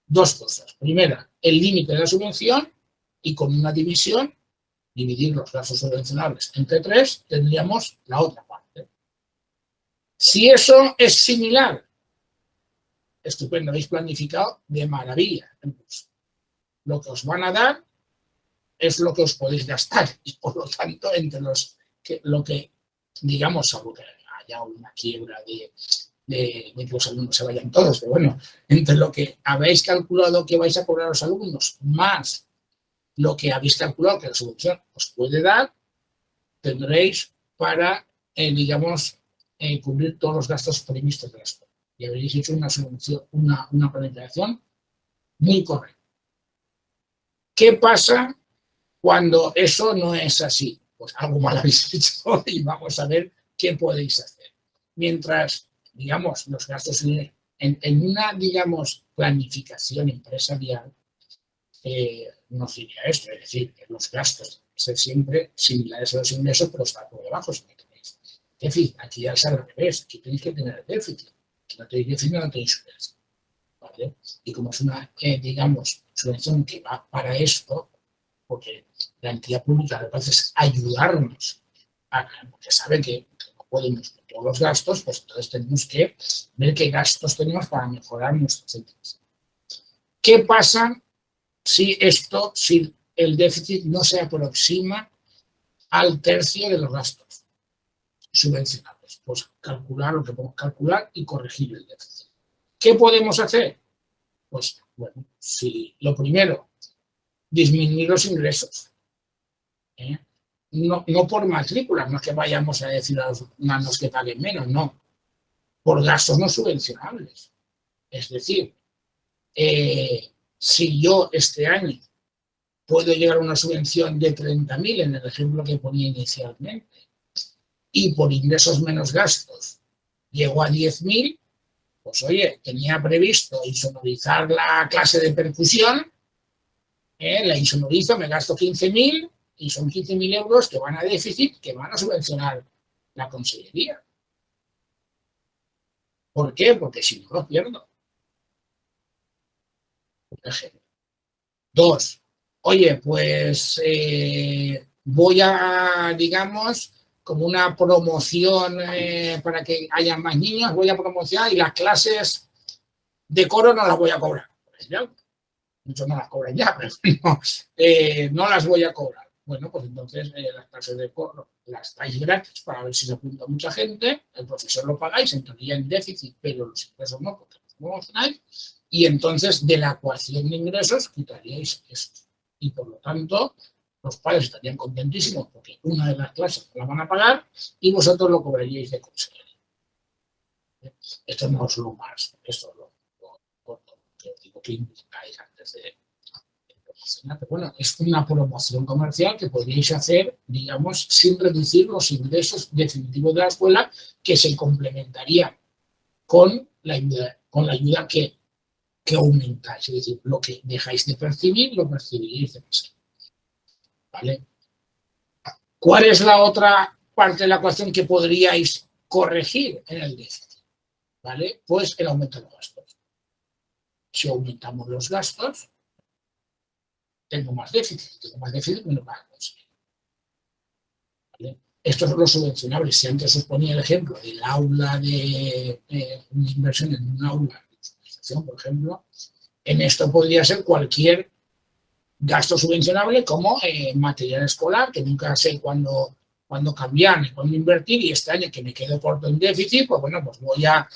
dos cosas. Primera, el límite de la subvención, y con una división, dividir los gastos subvencionables entre 3, tendríamos la otra parte. Si eso es similar, estupendo, habéis planificado de maravilla. Entonces, lo que os van a dar es lo que os podéis gastar, y por lo tanto, entre lo que digamos, salvo que haya una quiebra de que los alumnos se vayan todos, pero bueno, entre lo que habéis calculado que vais a cobrar a los alumnos más lo que habéis calculado que la subvención os puede dar, tendréis para, digamos, cubrir todos los gastos previstos de la escuela. Y habréis hecho una subvención, una planificación muy correcta. ¿Qué pasa cuando eso no es así? Pues algo mal habéis hecho y vamos a ver qué podéis hacer. Mientras, digamos, los gastos en una, digamos, planificación empresarial, nos diría esto, es decir, que los gastos ser siempre similares a los ingresos, pero estar por debajo, si no tenéis déficit. Aquí ya es al revés, aquí tenéis que tener déficit. Si no tenéis déficit, no tenéis subvención, ¿vale? Y como es una, digamos, subvención que va para esto, porque la entidad pública lo que hace es ayudarnos, porque sabe que no podemos con todos los gastos, pues entonces tenemos que ver qué gastos tenemos para mejorar nuestras entidades. ¿Qué pasa si el déficit no se aproxima al tercio de los gastos subvencionables? Pues calcular lo que podemos calcular y corregir el déficit. ¿Qué podemos hacer? Pues, bueno, si lo primero, disminuir los ingresos. No por matrículas, no es que vayamos a decir a los alumnos que paguen menos, no. Por gastos no subvencionables. Es decir, si yo este año puedo llegar a una subvención de 30.000 en el ejemplo que ponía inicialmente, y por ingresos menos gastos llego a 10.000, pues oye, tenía previsto insonorizar la clase de percusión, la insonorizo, me gasto 15.000 y son 15.000 euros que van a déficit, que van a subvencionar la consellería. ¿Por qué? Porque si no lo pierdo. Por ejemplo. 2. Oye, pues voy a, digamos, como una promoción para que haya más niños, voy a promocionar y las clases de coro no las voy a cobrar. Muchos no las cobran ya, pero no las voy a cobrar. Bueno, pues entonces las clases de coro las dais gratis para ver si se apunta mucha gente, el profesor lo pagáis, entraría en déficit, pero los ingresos no, porque los promocionáis, y entonces de la ecuación de ingresos quitaríais esto. Y por lo tanto, los padres estarían contentísimos porque una de las clases la van a pagar y vosotros lo cobraríais de consellería. Esto no es lo más, esto es lo que os digo que indicáis antes de promocionar. Pero bueno, es una promoción comercial que podríais hacer, digamos, sin reducir los ingresos definitivos de la escuela, que se complementaría con la ayuda que aumentáis, es decir, lo que dejáis de percibir, lo percibiréis de más. ¿Vale? ¿Cuál es la otra parte de la ecuación que podríais corregir en el déficit? ¿Vale? Pues el aumento de los gastos. Si aumentamos los gastos, tengo más déficit, me lo pago. ¿Vale? Estos son los subvencionables. Si antes os ponía el ejemplo del aula de una inversión en un aula, por ejemplo, en esto podría ser cualquier gasto subvencionable como material escolar, que nunca sé cuándo cambiar ni cuándo invertir, y este año que me quedo corto en déficit, pues bueno, pues voy a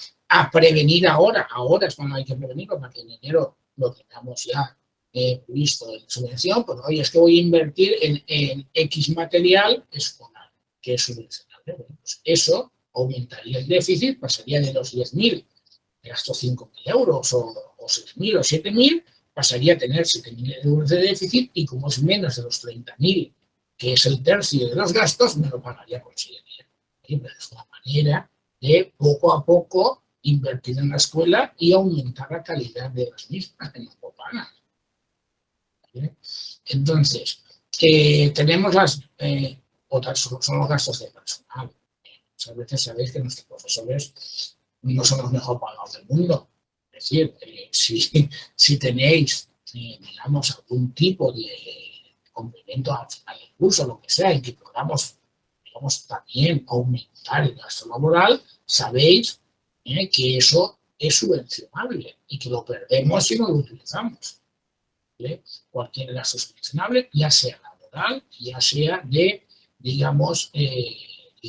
prevenir ahora es cuando hay que prevenirlo, para que en enero lo tengamos ya visto en subvención. Pues oye, es que voy a invertir en X material escolar, que es subvencionable. Bueno, pues eso aumentaría el déficit, pasaría de los 10.000, que gasto 5.000 euros, o 6.000 o 7.000, pasaría a tener 7.000 euros de déficit, y como es menos de los 30.000, que es el tercio de los gastos, me lo pagaría consellería. Es una manera de poco a poco invertir en la escuela y aumentar la calidad de las mismas, que no lo pagan. Entonces, tenemos las otras, son los gastos de personal. Muchas veces sabéis que nuestros profesores no son los mejor pagados del mundo. Es decir, si tenéis, digamos, algún tipo de complemento al final del curso, lo que sea, en que podamos, digamos, también aumentar el gasto laboral, sabéis que eso es subvencionable y que lo perdemos si no lo utilizamos. ¿Vale? Cualquier gasto subvencionable, ya sea laboral, ya sea de, digamos,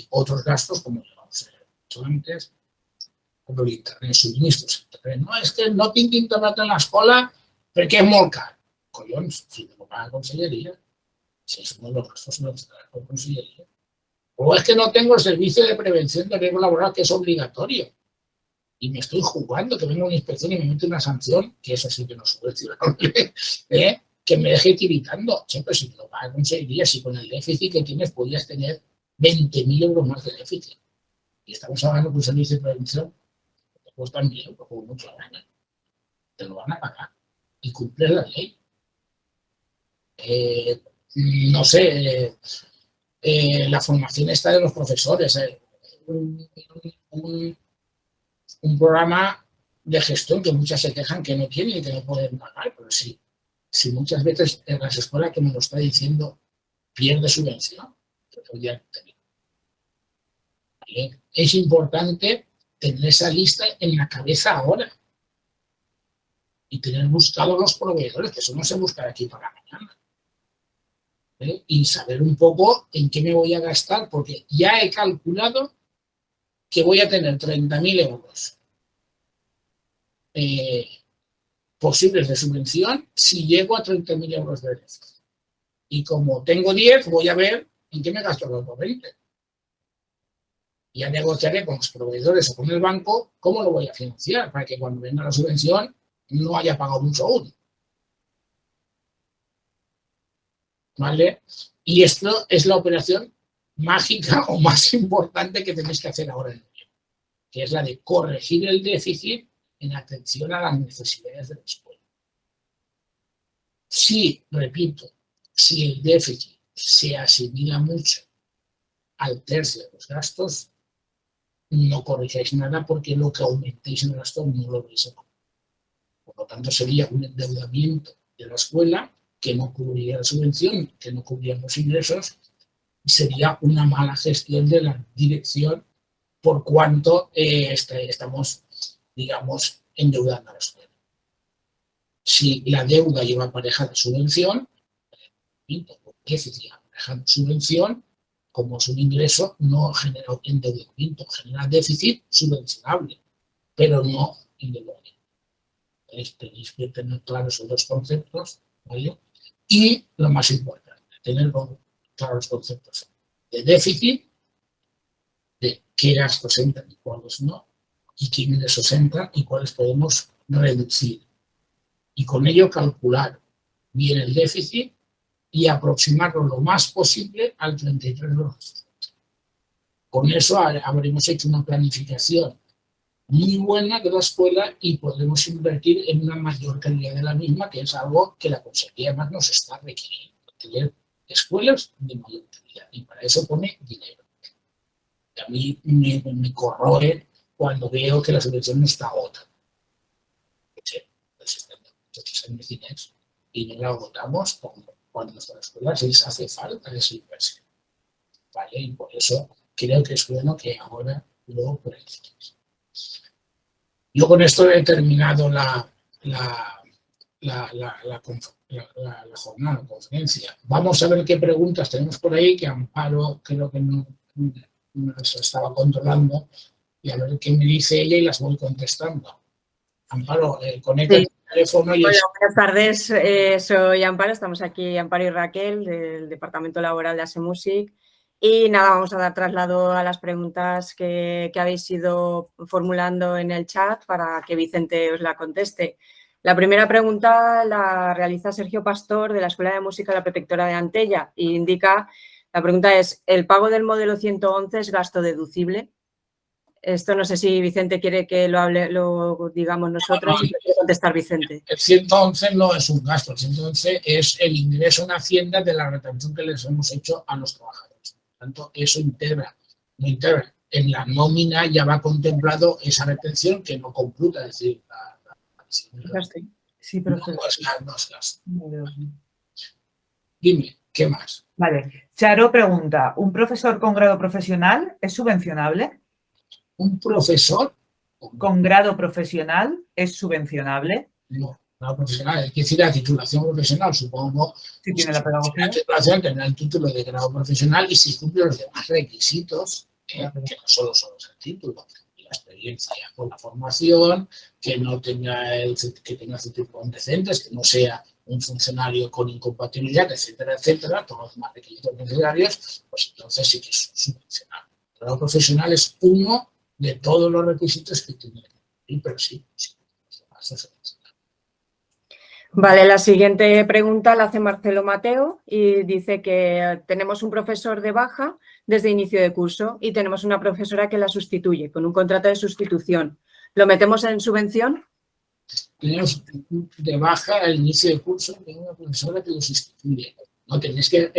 otros gastos, como llevamos antes, como el internet, suministros. No, es que no tinc internet en l'escola perquè és molt car. Collons, si me lo paga consellería, si es uno de los gastos subvencionados por consellería. O es que no tengo el servicio de prevención de riesgo laboral, que es obligatorio, y me estoy jugando que venga una inspección y me mete una sanción, que eso sí que no es subvencionable, que me deje tiritando. Siempre, si me lo paga consellería, si con el déficit que tienes podías tener 20.000 euros más de déficit. Y estamos hablando de un servicio de prevención que te cuesta 1.000 euros, como mucho al año. Te lo van a pagar y cumplir la ley. No sé, la formación está de los profesores. Un programa de gestión que muchas se quejan que no tienen y que no pueden pagar, pero sí. Si muchas veces en las escuelas, que me lo está diciendo, pierde subvención, ¿vale? Es importante tener esa lista en la cabeza ahora y tener buscados los proveedores, que eso no se busca de aquí para mañana. ¿Vale? Y saber un poco en qué me voy a gastar, porque ya he calculado que voy a tener 30.000 euros posibles de subvención si llego a 30.000 euros de déficit. Y como tengo 10, voy a ver en qué me gasto los 20. Ya negociaré con los proveedores o con el banco cómo lo voy a financiar, para que cuando venga la subvención no haya pagado mucho aún. ¿Vale? Y esto es la operación mágica o más importante que tenéis que hacer ahora en el tiempo, que es la de corregir el déficit en atención a las necesidades de la escuela. Si, repito, si el déficit se asimila mucho al tercio de los gastos, no corrijáis nada, porque lo que aumentéis en el gasto no lo veis. Por lo tanto, sería un endeudamiento de la escuela que no cubriría la subvención, que no cubría los ingresos, y sería una mala gestión de la dirección, por cuanto estamos, digamos, endeudando a la escuela. Si la deuda lleva aparejada subvención, déficit aparejado subvención, como es un ingreso, no genera endeudamiento, genera déficit subvencionable, pero no endeudamiento. Tenéis que tener claros esos dos conceptos, ¿vale? Y lo más importante, tener claros los conceptos de déficit, de qué gastos entran y cuáles no, y qué ingresos entran y cuáles podemos reducir. Y con ello calcular bien el déficit y aproximarlo lo más posible al 33%. Con eso habremos hecho una planificación muy buena de la escuela y podremos invertir en una mayor calidad de la misma, que es algo que la Consejería más nos está requiriendo, tener escuelas de mayor calidad, y para eso pone dinero. Y a mí me corroe cuando veo que la subvención está agota. Entonces, dinero y no la agotamos cuando nuestras escuelas les hace falta esa inversión. ¿Vale? Y por eso creo que es bueno que ahora lo planifiquéis. Yo con esto he terminado la jornada, la conferencia. Vamos a ver qué preguntas tenemos por ahí, que Amparo creo que no se estaba controlando, y a ver qué me dice ella y las voy contestando. Amparo, conecta el teléfono y... Hola, buenas tardes, soy Amparo, estamos aquí Amparo y Raquel del Departamento Laboral de ASEMusic y nada, vamos a dar traslado a las preguntas que habéis ido formulando en el chat para que Vicente os la conteste. La primera pregunta la realiza Sergio Pastor de la Escuela de Música de la Protectora de Antella y indica, la pregunta es, ¿el pago del modelo 111 es gasto deducible? Esto no sé si Vicente quiere que lo digamos nosotros y quiere contestar Vicente. El 111 no es un gasto, el 111 es el ingreso en Hacienda de la retención que les hemos hecho a los trabajadores. Por tanto, eso no integra. En la nómina ya va contemplado esa retención que no computa, es decir, sí, pero no es gasto. No. Dime, ¿qué más? Vale. Charo pregunta, ¿un profesor con grado profesional es subvencionable? ¿Un profesor? ¿Con grado profesional es subvencionable? No, grado profesional. Es decir, la titulación profesional, supongo. Si tiene la pedagogía. La titulación tendrá el título de grado profesional y si cumple los demás requisitos, que no solo son el título, la experiencia con la formación, que no tenga que tenga tipo antecedentes, que no sea un funcionario con incompatibilidad, etcétera, etcétera, todos los demás requisitos necesarios, pues entonces sí que es subvencionable. El grado profesional es uno de todos los requisitos que tiene que cumplir, pero sí. Vale, la siguiente pregunta la hace Marcelo Mateo y dice que tenemos un profesor de baja desde inicio de curso y tenemos una profesora que la sustituye con un contrato de sustitución. ¿Lo metemos en subvención? Tenemos de baja al inicio de curso, tenemos una profesora que lo sustituye. No tenéis que,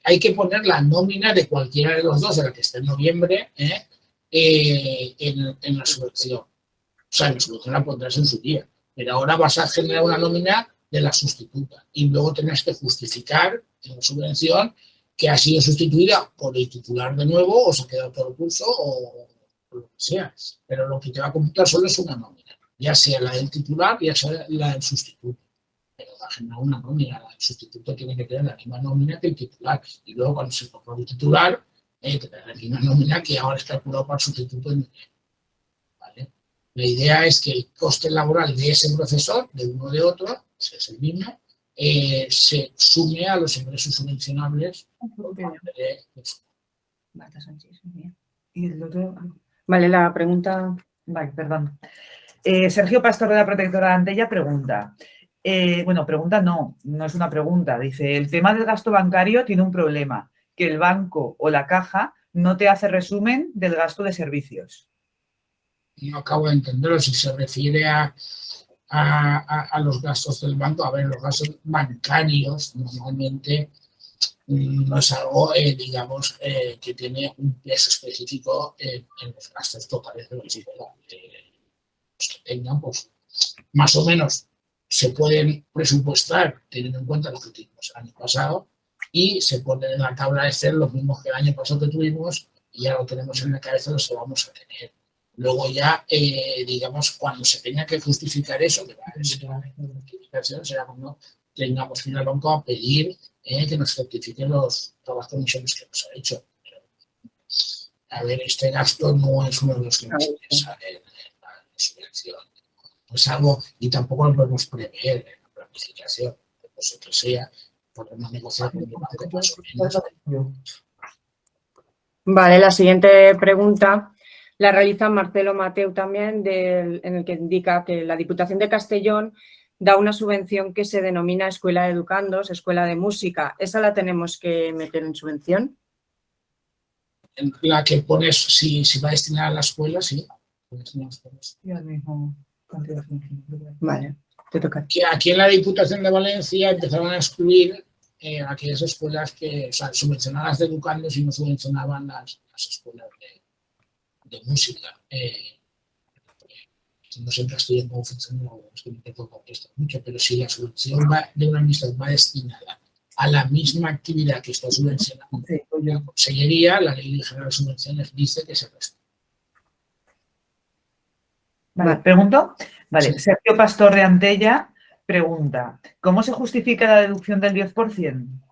hay que poner la nómina de cualquiera de los dos, de la que esté en noviembre, en la subvención. O sea, la subvención la pondrás en su día. Pero ahora vas a generar una nómina de la sustituta y luego tenés que justificar en la subvención que ha sido sustituida por el titular de nuevo o se ha quedado todo el curso o lo que sea. Pero lo que te va a computar solo es una nómina, ya sea la del titular, ya sea la del sustituto. Pero va a generar una nómina, el sustituto tiene que tener la misma nómina que el titular. Y luego cuando se incorpora el titular, tendrá la misma nómina que ahora está calculado para el sustituto. ¿Vale? La idea es que el coste laboral de ese profesor, de uno o de otro, es el mismo, se sume a los ingresos subvencionables. Y el otro... Vale, la pregunta... Vale, perdón. Sergio Pastor de la Protectora de Antella pregunta. Pregunta no es una pregunta. Dice, el tema del gasto bancario tiene un problema, que el banco o la caja no te hace resumen del gasto de servicios. No acabo de entenderlo, si se refiere a los gastos del banco. A ver, los gastos bancarios normalmente no es algo, digamos, que tiene un peso específico en los gastos totales de la escuela. Los que tengan, pues, más o menos se pueden presupuestar teniendo en cuenta lo que tuvimos el año pasado y se ponen en la tabla de Excel los mismos que el año pasado que tuvimos y ya lo tenemos en la cabeza los que vamos a tener. Luego ya, digamos, cuando se tenga que justificar eso, que será cuando tengamos que ir al banco a pedir que nos certifiquen todas las comisiones que nos ha hecho. A ver, este gasto no es uno de los que nos interesa en la subvención. No es algo, y tampoco lo podemos prever en la planificación, que vosotros sea, podemos negociar con el banco más o menos. Vale, la siguiente pregunta la realiza Marcelo Mateu también, en el que indica que la Diputación de Castellón da una subvención que se denomina Escuela de Educandos, Escuela de Música. ¿Esa la tenemos que meter en subvención? La que pones, si va destinada a la escuela, sí. Vale, te toca. Que aquí en la Diputación de Valencia empezaron a excluir aquellas escuelas que, o sea, subvencionadas de educandos y no subvencionaban las escuelas de música. No sé en Castellón cómo funciona, es que no te puedo contestar mucho, pero si la subvención de una administración va destinada a la misma actividad que está subvencionada, la Consellería, la Ley General de Subvenciones dice que se resta. Vale, pregunto. Vale, Sí. Sergio Pastor de Antella pregunta, ¿cómo se justifica la deducción del 10%?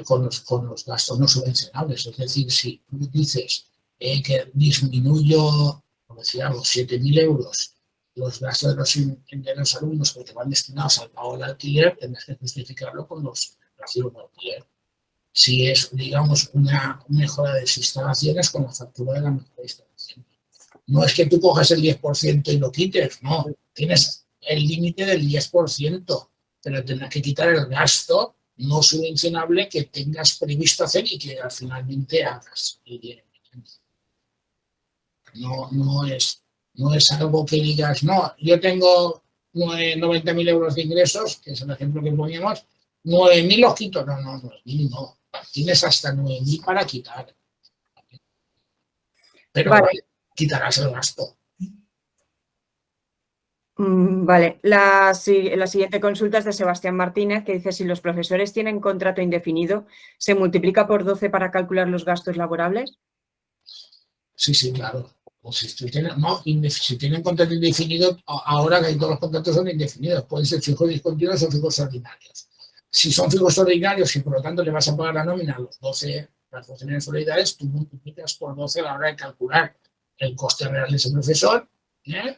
Con los gastos no subvencionables. Es decir, si tú dices que disminuyo, como decíamos, 7.000 euros los gastos de los alumnos porque van destinados al pago del alquiler, tendrás que justificarlo con los recibos de alquiler. Si es, digamos, una mejora de las instalaciones, con la factura de la mejora de instalación. No es que tú cojas el 10% y lo quites, no. Tienes el límite del 10%, pero tendrás que quitar el gasto no subvencionable que tengas previsto hacer y que finalmente hagas. No es algo que digas, no, yo tengo 90.000 euros de ingresos, que es el ejemplo que poníamos, 9.000 los quito. No, 9.000 no. Tienes hasta 9.000 para quitar. Pero Vale. quitarás el gasto. Vale, la siguiente consulta es de Sebastián Martínez, que dice, si los profesores tienen contrato indefinido, ¿se multiplica por 12 para calcular los gastos laborables? Sí, claro. O si tienen contrato indefinido, ahora que todos los contratos son indefinidos, pueden ser fijos discontinuos o fijos ordinarios. Si son fijos ordinarios y por lo tanto le vas a pagar la nómina a las 12 mensualidades, tú multiplicas por 12 a la hora de calcular el coste real de ese profesor,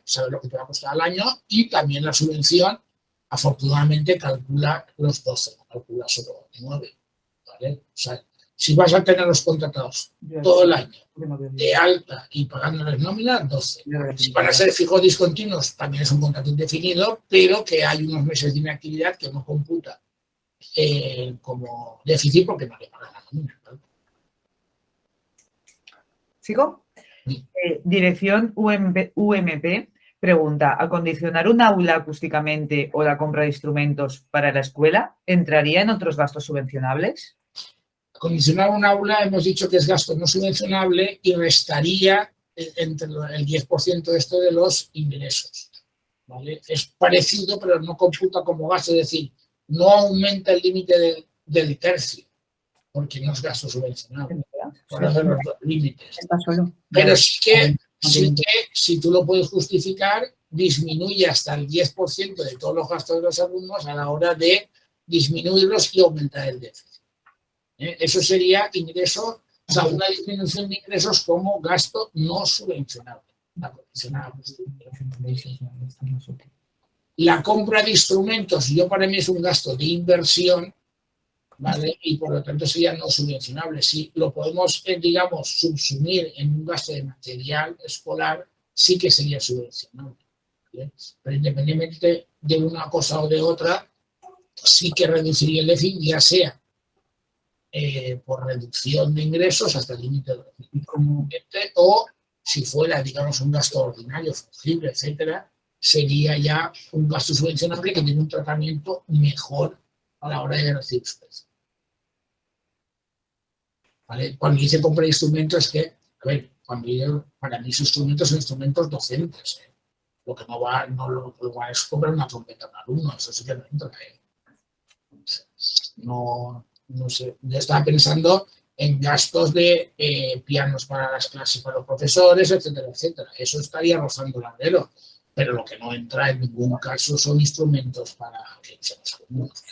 sabes lo que te va a costar al año, y también la subvención, afortunadamente, calcula los 12, no calcula solo 9. ¿Vale? O sea, si vas a tener los contratados todo el año de alta y pagándoles nómina, 12. Si van a ser fijos discontinuos, también es un contrato indefinido, pero que hay unos meses de inactividad que no computa como déficit porque no le pagan la nómina. ¿Vale? ¿Sigo? Dirección UMP pregunta, ¿acondicionar un aula acústicamente o la compra de instrumentos para la escuela entraría en otros gastos subvencionables? Acondicionar un aula hemos dicho que es gasto no subvencionable y restaría entre el 10% de esto de los ingresos. ¿Vale? Es parecido, pero no computa como gasto, es decir, no aumenta el límite del tercio, porque no es gasto subvencionable. Por eso los límites. Pero sí que, si tú lo puedes justificar, disminuye hasta el 10% de todos los gastos de los alumnos a la hora de disminuirlos y aumentar el déficit. Eso sería ingreso, o sea, una disminución de ingresos como gasto no subvencionable. La compra de instrumentos, para mí es un gasto de inversión, ¿vale? Y por lo tanto sería no subvencionable. Si lo podemos, digamos, subsumir en un gasto de material escolar, sí que sería subvencionable. ¿Bien? Pero independientemente de una cosa o de otra, sí que reduciría el déficit, ya sea por reducción de ingresos hasta el límite del déficit, o si fuera, digamos, un gasto ordinario, fungible, etcétera, sería ya un gasto subvencionable que tiene un tratamiento mejor a la hora de recibir subvención. ¿Vale? Cuando dice compra de instrumentos, es que, a ver, para mí sus instrumentos son instrumentos docentes. Lo que no va es comprar una trompeta para alumno, eso sí que no entra. No sé, yo estaba pensando en gastos de pianos para las clases, para los profesores, etcétera, etcétera. Eso estaría rozando el alero, pero lo que no entra en ningún caso son instrumentos para que sean los alumnos.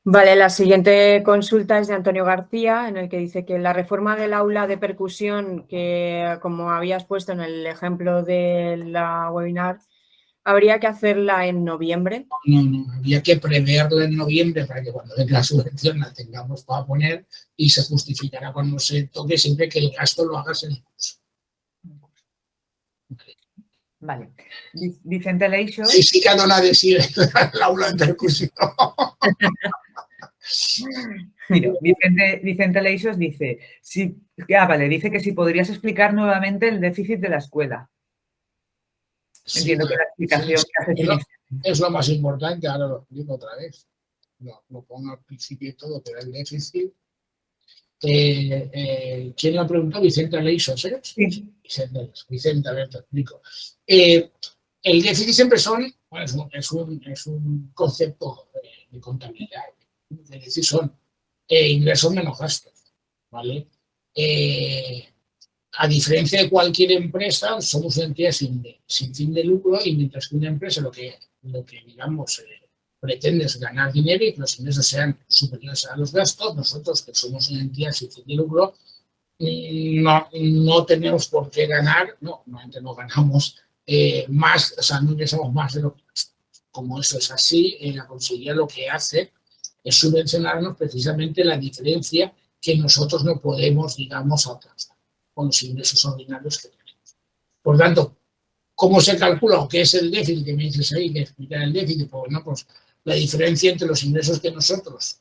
Vale, la siguiente consulta es de Antonio García, en el que dice que la reforma del aula de percusión, que como habías puesto en el ejemplo de la webinar, ¿habría que hacerla en noviembre? No, había que preverla en noviembre para que cuando venga la subvención la tengamos para poner y se justificará cuando se toque siempre que el gasto lo hagas en el curso. Vale. Vicente Leixos. Sí, que no la decide el aula de percusión. Mira, Vicente Leixos dice, dice que si podrías explicar nuevamente el déficit de la escuela. Entiendo que la explicación que hace es lo más importante, ahora lo explico otra vez. Lo pongo al principio y todo, pero el déficit. ¿Quién lo ha preguntado? Vicente Leixos, ¿eh? Sí. Vicente, a ver, te explico. El déficit siempre es un concepto de contabilidad. Es decir, son ingresos menos gastos, ¿vale? a diferencia de cualquier empresa, somos una entidad sin fin de lucro, y mientras que una empresa lo que digamos, pretende es ganar dinero y que los ingresos sean superiores a los gastos, nosotros, que somos una entidad sin fin de lucro, no tenemos por qué ganar, normalmente no ganamos más, o sea, no ingresamos más de lo que gastamos. Como eso es así, la Consellería lo que hace es subvencionarnos precisamente la diferencia que nosotros no podemos, digamos, alcanzar con los ingresos ordinarios que tenemos. Por tanto, ¿cómo se calcula o qué es el déficit que me dices ahí, que explicar el déficit? Pues bueno, pues la diferencia entre los ingresos que nosotros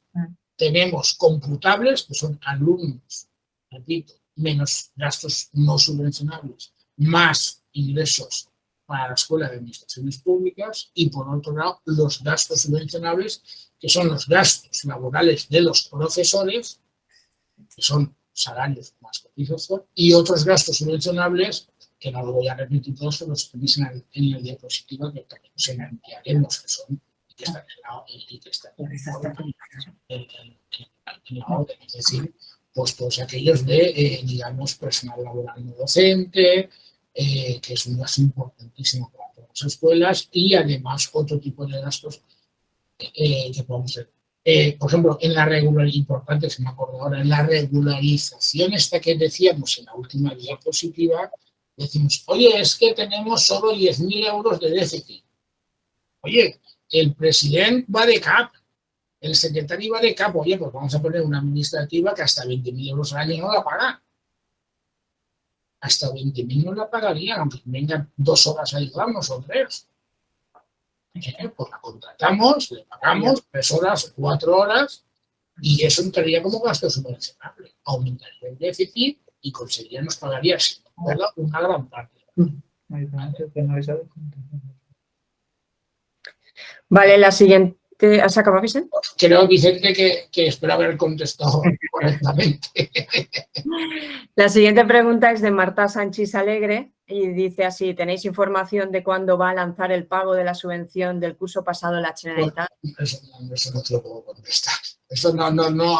tenemos computables, que son alumnos, repito, menos gastos no subvencionables, más ingresos para la Escuela de Administraciones Públicas, y por otro lado los gastos subvencionables, que son los gastos laborales de los profesores, que son salarios más cotización, y otros gastos subvencionables, que no lo voy a repetir todos, pero los tenéis en la diapositiva, que también os enviaremos, que son, que están en la orden, es decir, pues todos aquellos de, digamos, personal laboral no docente, que es un gasto importantísimo para todas las escuelas, y además otro tipo de gastos que podemos hacer. Por ejemplo, en la regularidad, importante, se me acuerdo ahora, en la regularización esta que decíamos en la última diapositiva, decimos, oye, es que tenemos solo 10.000 euros de déficit. Oye, el presidente va de cap, el secretario va de cap, oye, pues vamos a poner una administrativa que hasta 20.000 euros al año no la paga. Hasta 20.000 no la pagarían, aunque vengan 2 horas a ayudarnos o 3. Pues la contratamos, le pagamos 3 horas, 4 horas, y eso entraría como gasto subvencionable. Aumentaría el déficit y nos pagaría una gran parte. Vale, la siguiente. ¿Has acabado, Vicente? Creo, Vicente, que espero haber contestado correctamente. La siguiente pregunta es de Marta Sánchez Alegre y dice así: ¿tenéis información de cuándo va a lanzar el pago de la subvención del curso pasado la Generalitat? Eso no te lo puedo contestar. Eso no,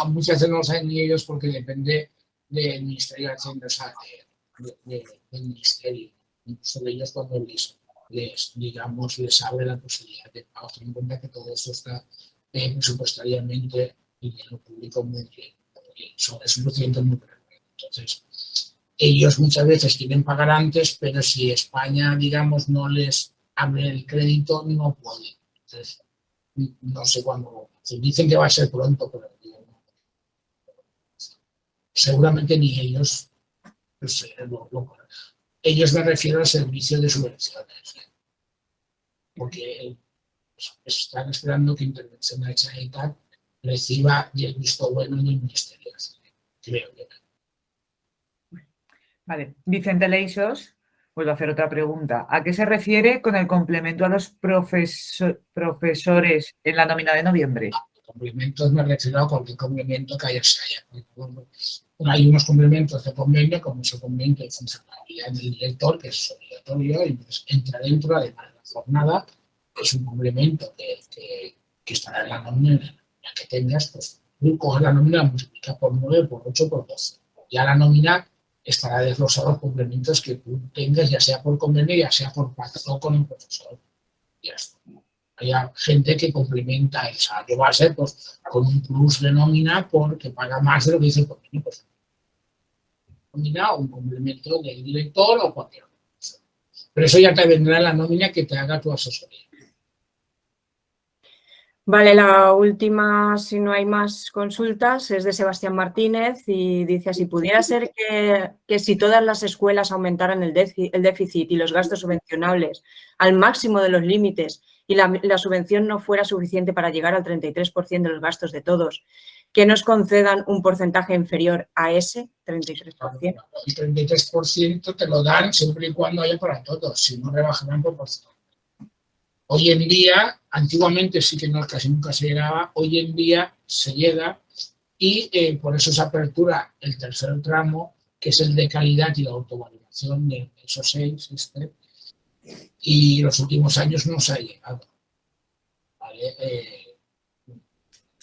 muchas veces no lo saben ni ellos, porque depende del Ministerio de Hacienda, o sea, del Ministerio. Incluso de ellos, cuando les abre la posibilidad de pago. Ten en cuenta que todo esto está presupuestariamente dinero público muy bien. Es un procedimiento muy breve. Entonces, ellos muchas veces quieren pagar antes, pero si España, digamos, no les abre el crédito, no pueden. Entonces, no sé cuándo. Dicen que va a ser pronto, pero seguramente ni ellos ellos, me refiero al servicio de subvenciones, porque están esperando que Intervención de la Generalitat reciba el visto bueno del Ministerio. Creo que. Vale, Vicente Leixos, vuelvo a hacer otra pregunta. ¿A qué se refiere con el complemento a los profesores en la nómina de noviembre? Complementos me refiero a cualquier complemento que haya. Hay unos complementos de convenio, como ese complemento de funcionalidad del director, que es obligatorio, y pues entra dentro, además de la jornada, es un complemento que estará en la nómina que tengas, pues tú coges la nómina, multiplica por 9, por 8, por 12. Ya la nómina estará desglosado los complementos que tú tengas, ya sea por convenio, ya sea por pacto con el profesor. Ya está. Hay gente que complementa el salario base, pues, con un plus de nómina porque paga más de lo que dice el convenio. Pues, nómina o un complemento del director o cualquier cosa. Pero eso ya te vendrá en la nómina que te haga tu asesoría. Vale, la última, si no hay más consultas, es de Sebastián Martínez y dice así: ¿pudiera ser que si todas las escuelas aumentaran el déficit y los gastos subvencionables al máximo de los límites y la subvención no fuera suficiente para llegar al 33% de los gastos de todos, que nos concedan un porcentaje inferior a ese 33%? El 33% te lo dan siempre y cuando haya para todos, si no rebajarán proporcionalmente. Hoy en día, antiguamente sí que no, casi nunca se llegaba, hoy en día se llega, y por eso se apertura el tercer tramo, que es el de calidad y la autovalidación de esos 6, y los últimos años no se ha llegado. ¿Vale?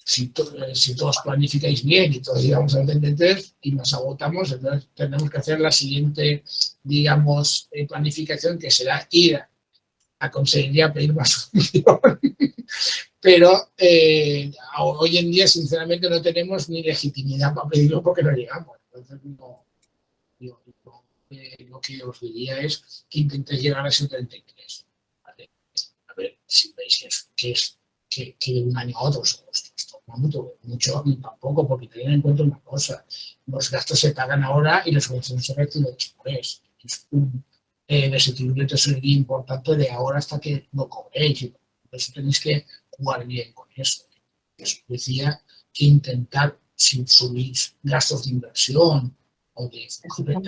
si todos planificáis bien y todos llegamos al 33 y nos agotamos, entonces tenemos que hacer la siguiente, digamos, planificación, que será ir a conseguir ya pedir más subvención. Pero hoy en día, sinceramente, no tenemos ni legitimidad para pedirlo porque no llegamos. Entonces, lo que os diría es que intentéis llegar a ese 33. ¿Vale? A ver, si veis que de un año a otro mucho tampoco, porque tened en cuenta una cosa: los gastos se pagan ahora y las subvenciones se reciben después. Es un desequilibrio de tesorería importante de ahora hasta que lo cobréis. Por eso tenéis que jugar bien con eso. Eso decía que intentar, si subís gastos de inversión o de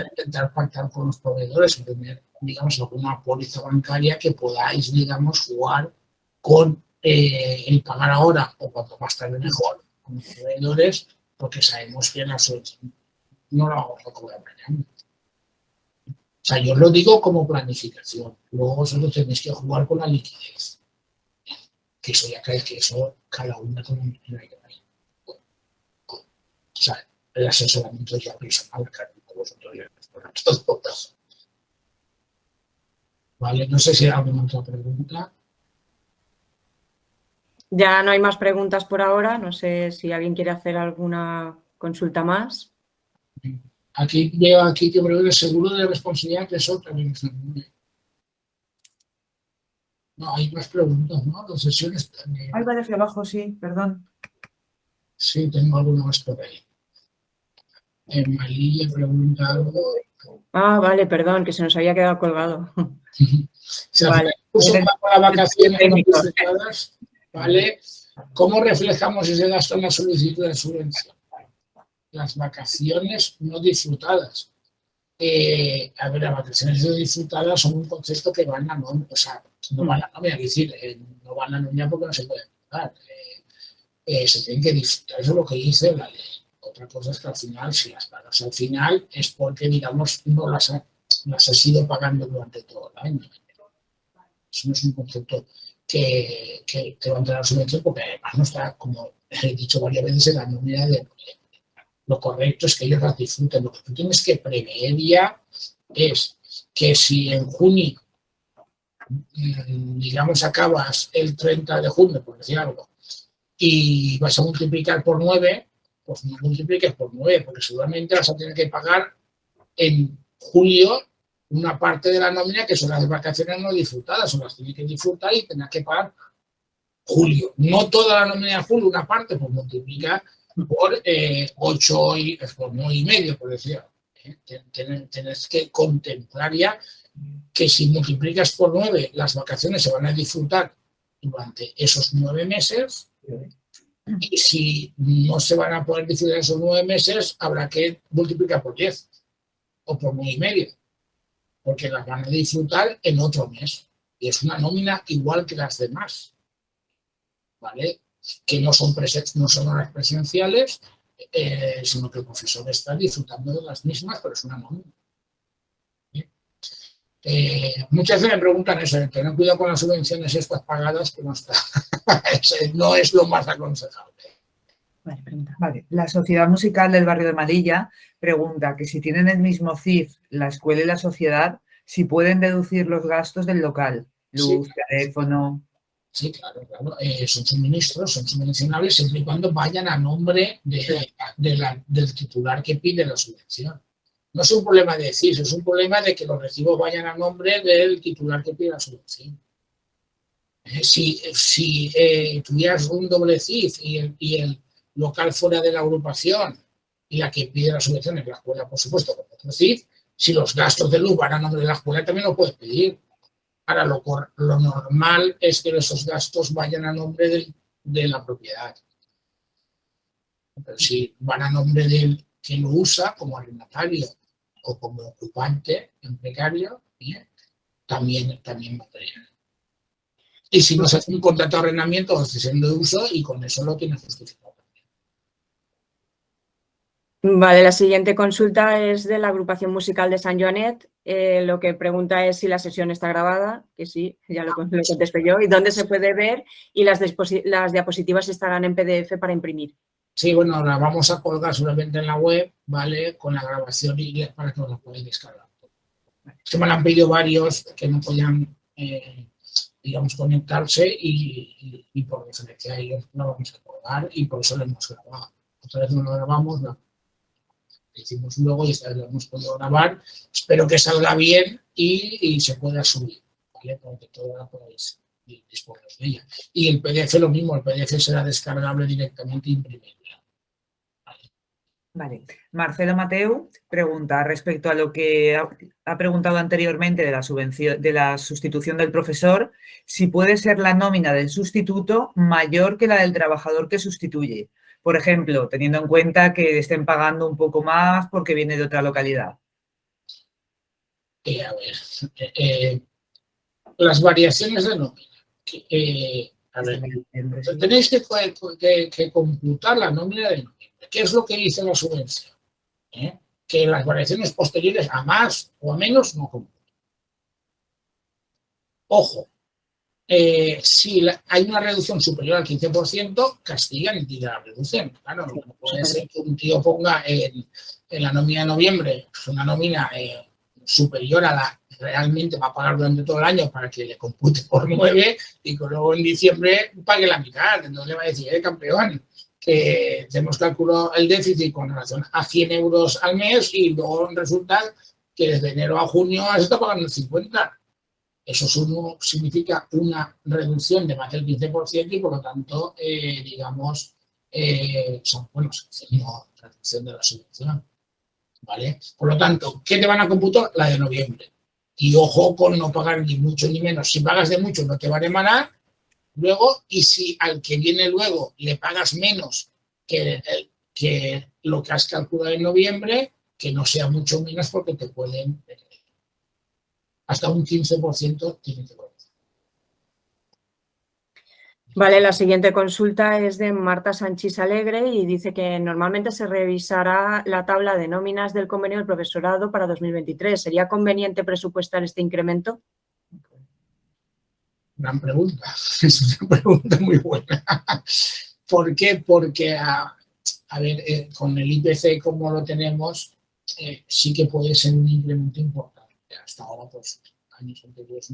intentar pactar con los proveedores, o tener, digamos, alguna póliza bancaria que podáis, digamos, jugar con el pagar ahora o cuanto más tarde mejor con los proveedores, porque sabemos que la subvención no la vamos a cobrar mañana. O sea, yo lo digo como planificación. Luego vosotros tenéis que jugar con la liquidez. Que eso ya cae, que eso cada una con un o sea, el asesoramiento ya personal, claro, vosotros ya todo. Vale, no sé si hay alguna otra pregunta. Ya no hay más preguntas por ahora. No sé si alguien quiere hacer alguna consulta más. Aquí veo aquí que prevé el seguro de responsabilidad, que eso también es no, hay más preguntas, ¿no? Las sesiones también. Hay varias de abajo, sí, perdón. Sí, tengo alguna más por ahí. Malilla pregunta algo. Ah, vale, perdón, que se nos había quedado colgado. Se Vale. puso para vacaciones no disfrutadas, ¿vale? ¿Cómo reflejamos ese gasto en la solicitud de subvención? Las vacaciones no disfrutadas. A ver, las vacaciones no disfrutadas son un concepto que van a nómina, o sea, no van a nómina, es decir, no van a nómina porque no se pueden pagar. Se tienen que disfrutar, eso es lo que dice la ley. Otra cosa es que al final, si las pagas al final, es porque, digamos, no las has ido pagando durante todo el año. Eso no es un concepto que te va a entrar a subvención, porque además no está, como he dicho varias veces, en la nómina de lo correcto es que ellos las disfruten. Lo que tú tienes que prever ya es que si en junio, digamos, acabas el 30 de junio, por decir algo, y vas a multiplicar por 9, pues no multipliques por 9, porque seguramente vas a tener que pagar en julio una parte de la nómina que son las vacaciones no disfrutadas, o las tienes que disfrutar y tendrás que pagar julio. No toda la nómina de julio, una parte, pues multiplica por 8 por 9,5, por decir. Tenés que contemplar ya que si multiplicas por 9, las vacaciones se van a disfrutar durante esos 9 meses, y si no se van a poder disfrutar esos 9 meses, habrá que multiplicar por 10 o por 9,5, porque las van a disfrutar en otro mes. Y es una nómina igual que las demás, ¿vale? Que no son horas presenciales, sino que el profesor está disfrutando de las mismas, pero es una nómina. Muchas veces me preguntan eso, tener cuidado con las subvenciones estas pagadas, que no está. No es lo más aconsejable. Vale. La Sociedad Musical del Barrio de Malilla pregunta que si tienen el mismo CIF, la escuela y la sociedad, si pueden deducir los gastos del local, luz, sí, teléfono. Sí, claro. Son suministros, son subvencionables siempre y cuando vayan a nombre del titular que pide la subvención. No es un problema de CIF, es un problema de que los recibos vayan a nombre del titular que pide la subvención. Si tuvieras un doble CIF y el local fuera de la agrupación y la que pide la subvención es la escuela, por supuesto, con otro CIF, si los gastos de luz van a nombre de la escuela, también lo puedes pedir. Ahora, lo normal es que esos gastos vayan a nombre de la propiedad. Pero si van a nombre del que lo usa, como arrendatario o como ocupante en precario, también podría. Y si no se hace un contrato de arrendamiento o cesión de uso, y con eso lo tienes justificado. Vale, la siguiente consulta es de la agrupación musical de Sant Joanet. Lo que pregunta es si la sesión está grabada, que sí, ya lo contesto yo, y dónde se puede ver, y las diapositivas estarán en PDF para imprimir. Sí, bueno, la vamos a colgar seguramente en la web, ¿vale? Con la grabación y para que os la podáis descargar. Es que me la han pedido varios que no podían, digamos, conectarse y por referencia a ellos la vamos a colgar y por eso la hemos grabado. Otra vez no la grabamos, la hicimos luego y esta vez la hemos podido grabar. Espero que salga bien y se pueda subir, ¿vale? Para que toda la podáis disponer de ella. Y el PDF lo mismo, el PDF será descargable directamente e imprimible. Vale. Marcelo Mateu pregunta respecto a lo que ha preguntado anteriormente de la subvención, de la sustitución del profesor, si puede ser la nómina del sustituto mayor que la del trabajador que sustituye. Por ejemplo, teniendo en cuenta que estén pagando un poco más porque viene de otra localidad. A ver, las variaciones de nómina. A ver, tenéis que computar la nómina de nómina. ¿Qué es lo que dice la subvención? Que las variaciones posteriores a más o a menos no computan. Ojo, si hay una reducción superior al 15%, castigan y tiran la reducción. Claro, no puede ser que un tío ponga en la nómina de noviembre una nómina superior a la que realmente va a pagar durante todo el año para que le compute por 9 y que luego en diciembre pague la mitad. Entonces le va a decir, campeón, que hemos calculado el déficit con relación a 100 euros al mes y luego resulta que desde enero a junio se está pagando 50. Eso significa una reducción de más del 15% y por lo tanto, digamos, reducción de la subvención. ¿Vale? Por lo tanto, ¿qué te van a computar? La de noviembre. Y ojo con no pagar ni mucho ni menos. Si pagas de mucho no te van a emanar. Luego, y si al que viene luego le pagas menos que lo que has calculado en noviembre, que no sea mucho menos porque te pueden... hasta un 15% tiene que pagar. Vale, la siguiente consulta es de Marta Sánchez Alegre y dice que normalmente se revisará la tabla de nóminas del convenio del profesorado para 2023. ¿Sería conveniente presupuestar este incremento? Gran pregunta. Es una pregunta muy buena. ¿Por qué? Porque, a ver, con el IPC como lo tenemos, sí que puede ser un incremento importante. Hasta ahora, pues, años anteriores,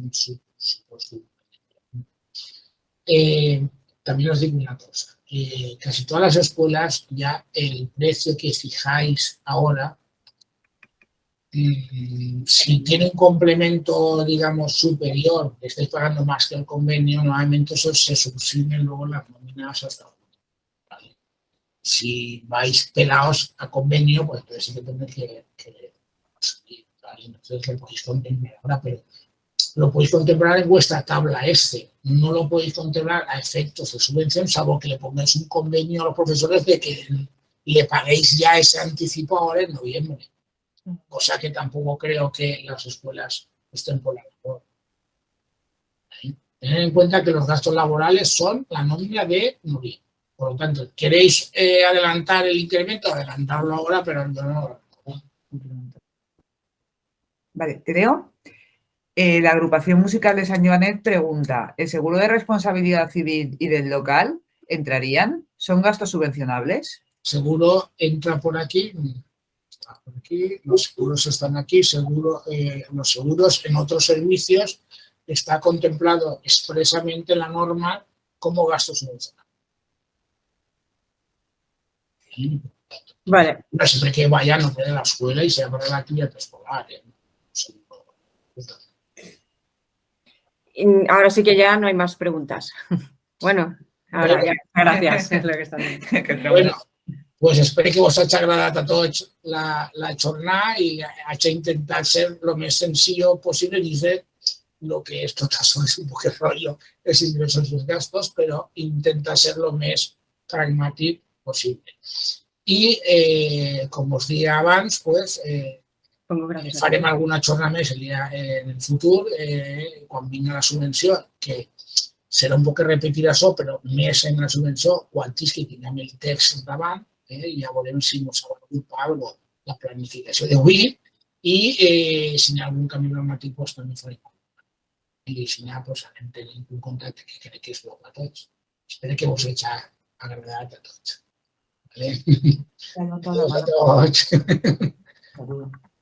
también os digo una cosa. Casi todas las escuelas, ya el precio que fijáis ahora, si tiene un complemento, digamos, superior, que estáis pagando más que el convenio, normalmente eso se subsidian luego las nóminas hasta ahora. ¿Vale? Si vais pelados a convenio, pues entonces sí que tenéis que subir, ¿vale? Entonces lo podéis contemplar ahora, pero lo podéis contemplar en vuestra tabla no lo podéis contemplar a efectos de subvención, salvo que le pongáis un convenio a los profesores de que le paguéis ya ese anticipo ahora en noviembre. Cosa que tampoco creo que las escuelas estén por la labor. Tened en cuenta que los gastos laborales son la nómina de noviembre. Por lo tanto, ¿queréis adelantar el incremento? Adelantarlo ahora, pero yo no. Vale, te leo. La agrupación musical de Sant Joanet pregunta, ¿el seguro de responsabilidad civil y del local entrarían? ¿Son gastos subvencionables? Seguro entra por aquí. Está por aquí. Los seguros están aquí. Los seguros en otros servicios está contemplado expresamente en la norma como gasto subvencionable. Vale. No siempre que vayan no puede la escuela y se abra la actividad escolar. Ahora sí que ya no hay más preguntas. Bueno, ahora ya, gracias. Es lo que están diciendo. Bueno, pues espero que vos haya agradado a todos la jornada y haya intentado ser lo más sencillo posible. Dice lo que esto es un poco rollo, es ingresos y gastos, pero intenta ser lo más pragmático posible. Y como os dije antes, pues farem alguna jornada més en el futur, quan vingui la subvenció, que serà un poc repetir això, però més en la subvenció, quan que tinguem el text davant, ja veurem si ens ha valgut algo la planificació d'avui i si hi ha algun canvi normatiu doncs també farem. I si n'hi ha, doncs anem tenint un contacte que crec que és bo per a tots. Espero que us hagi agradat a tots. Vale? Adéu a tots. Adéu a tots.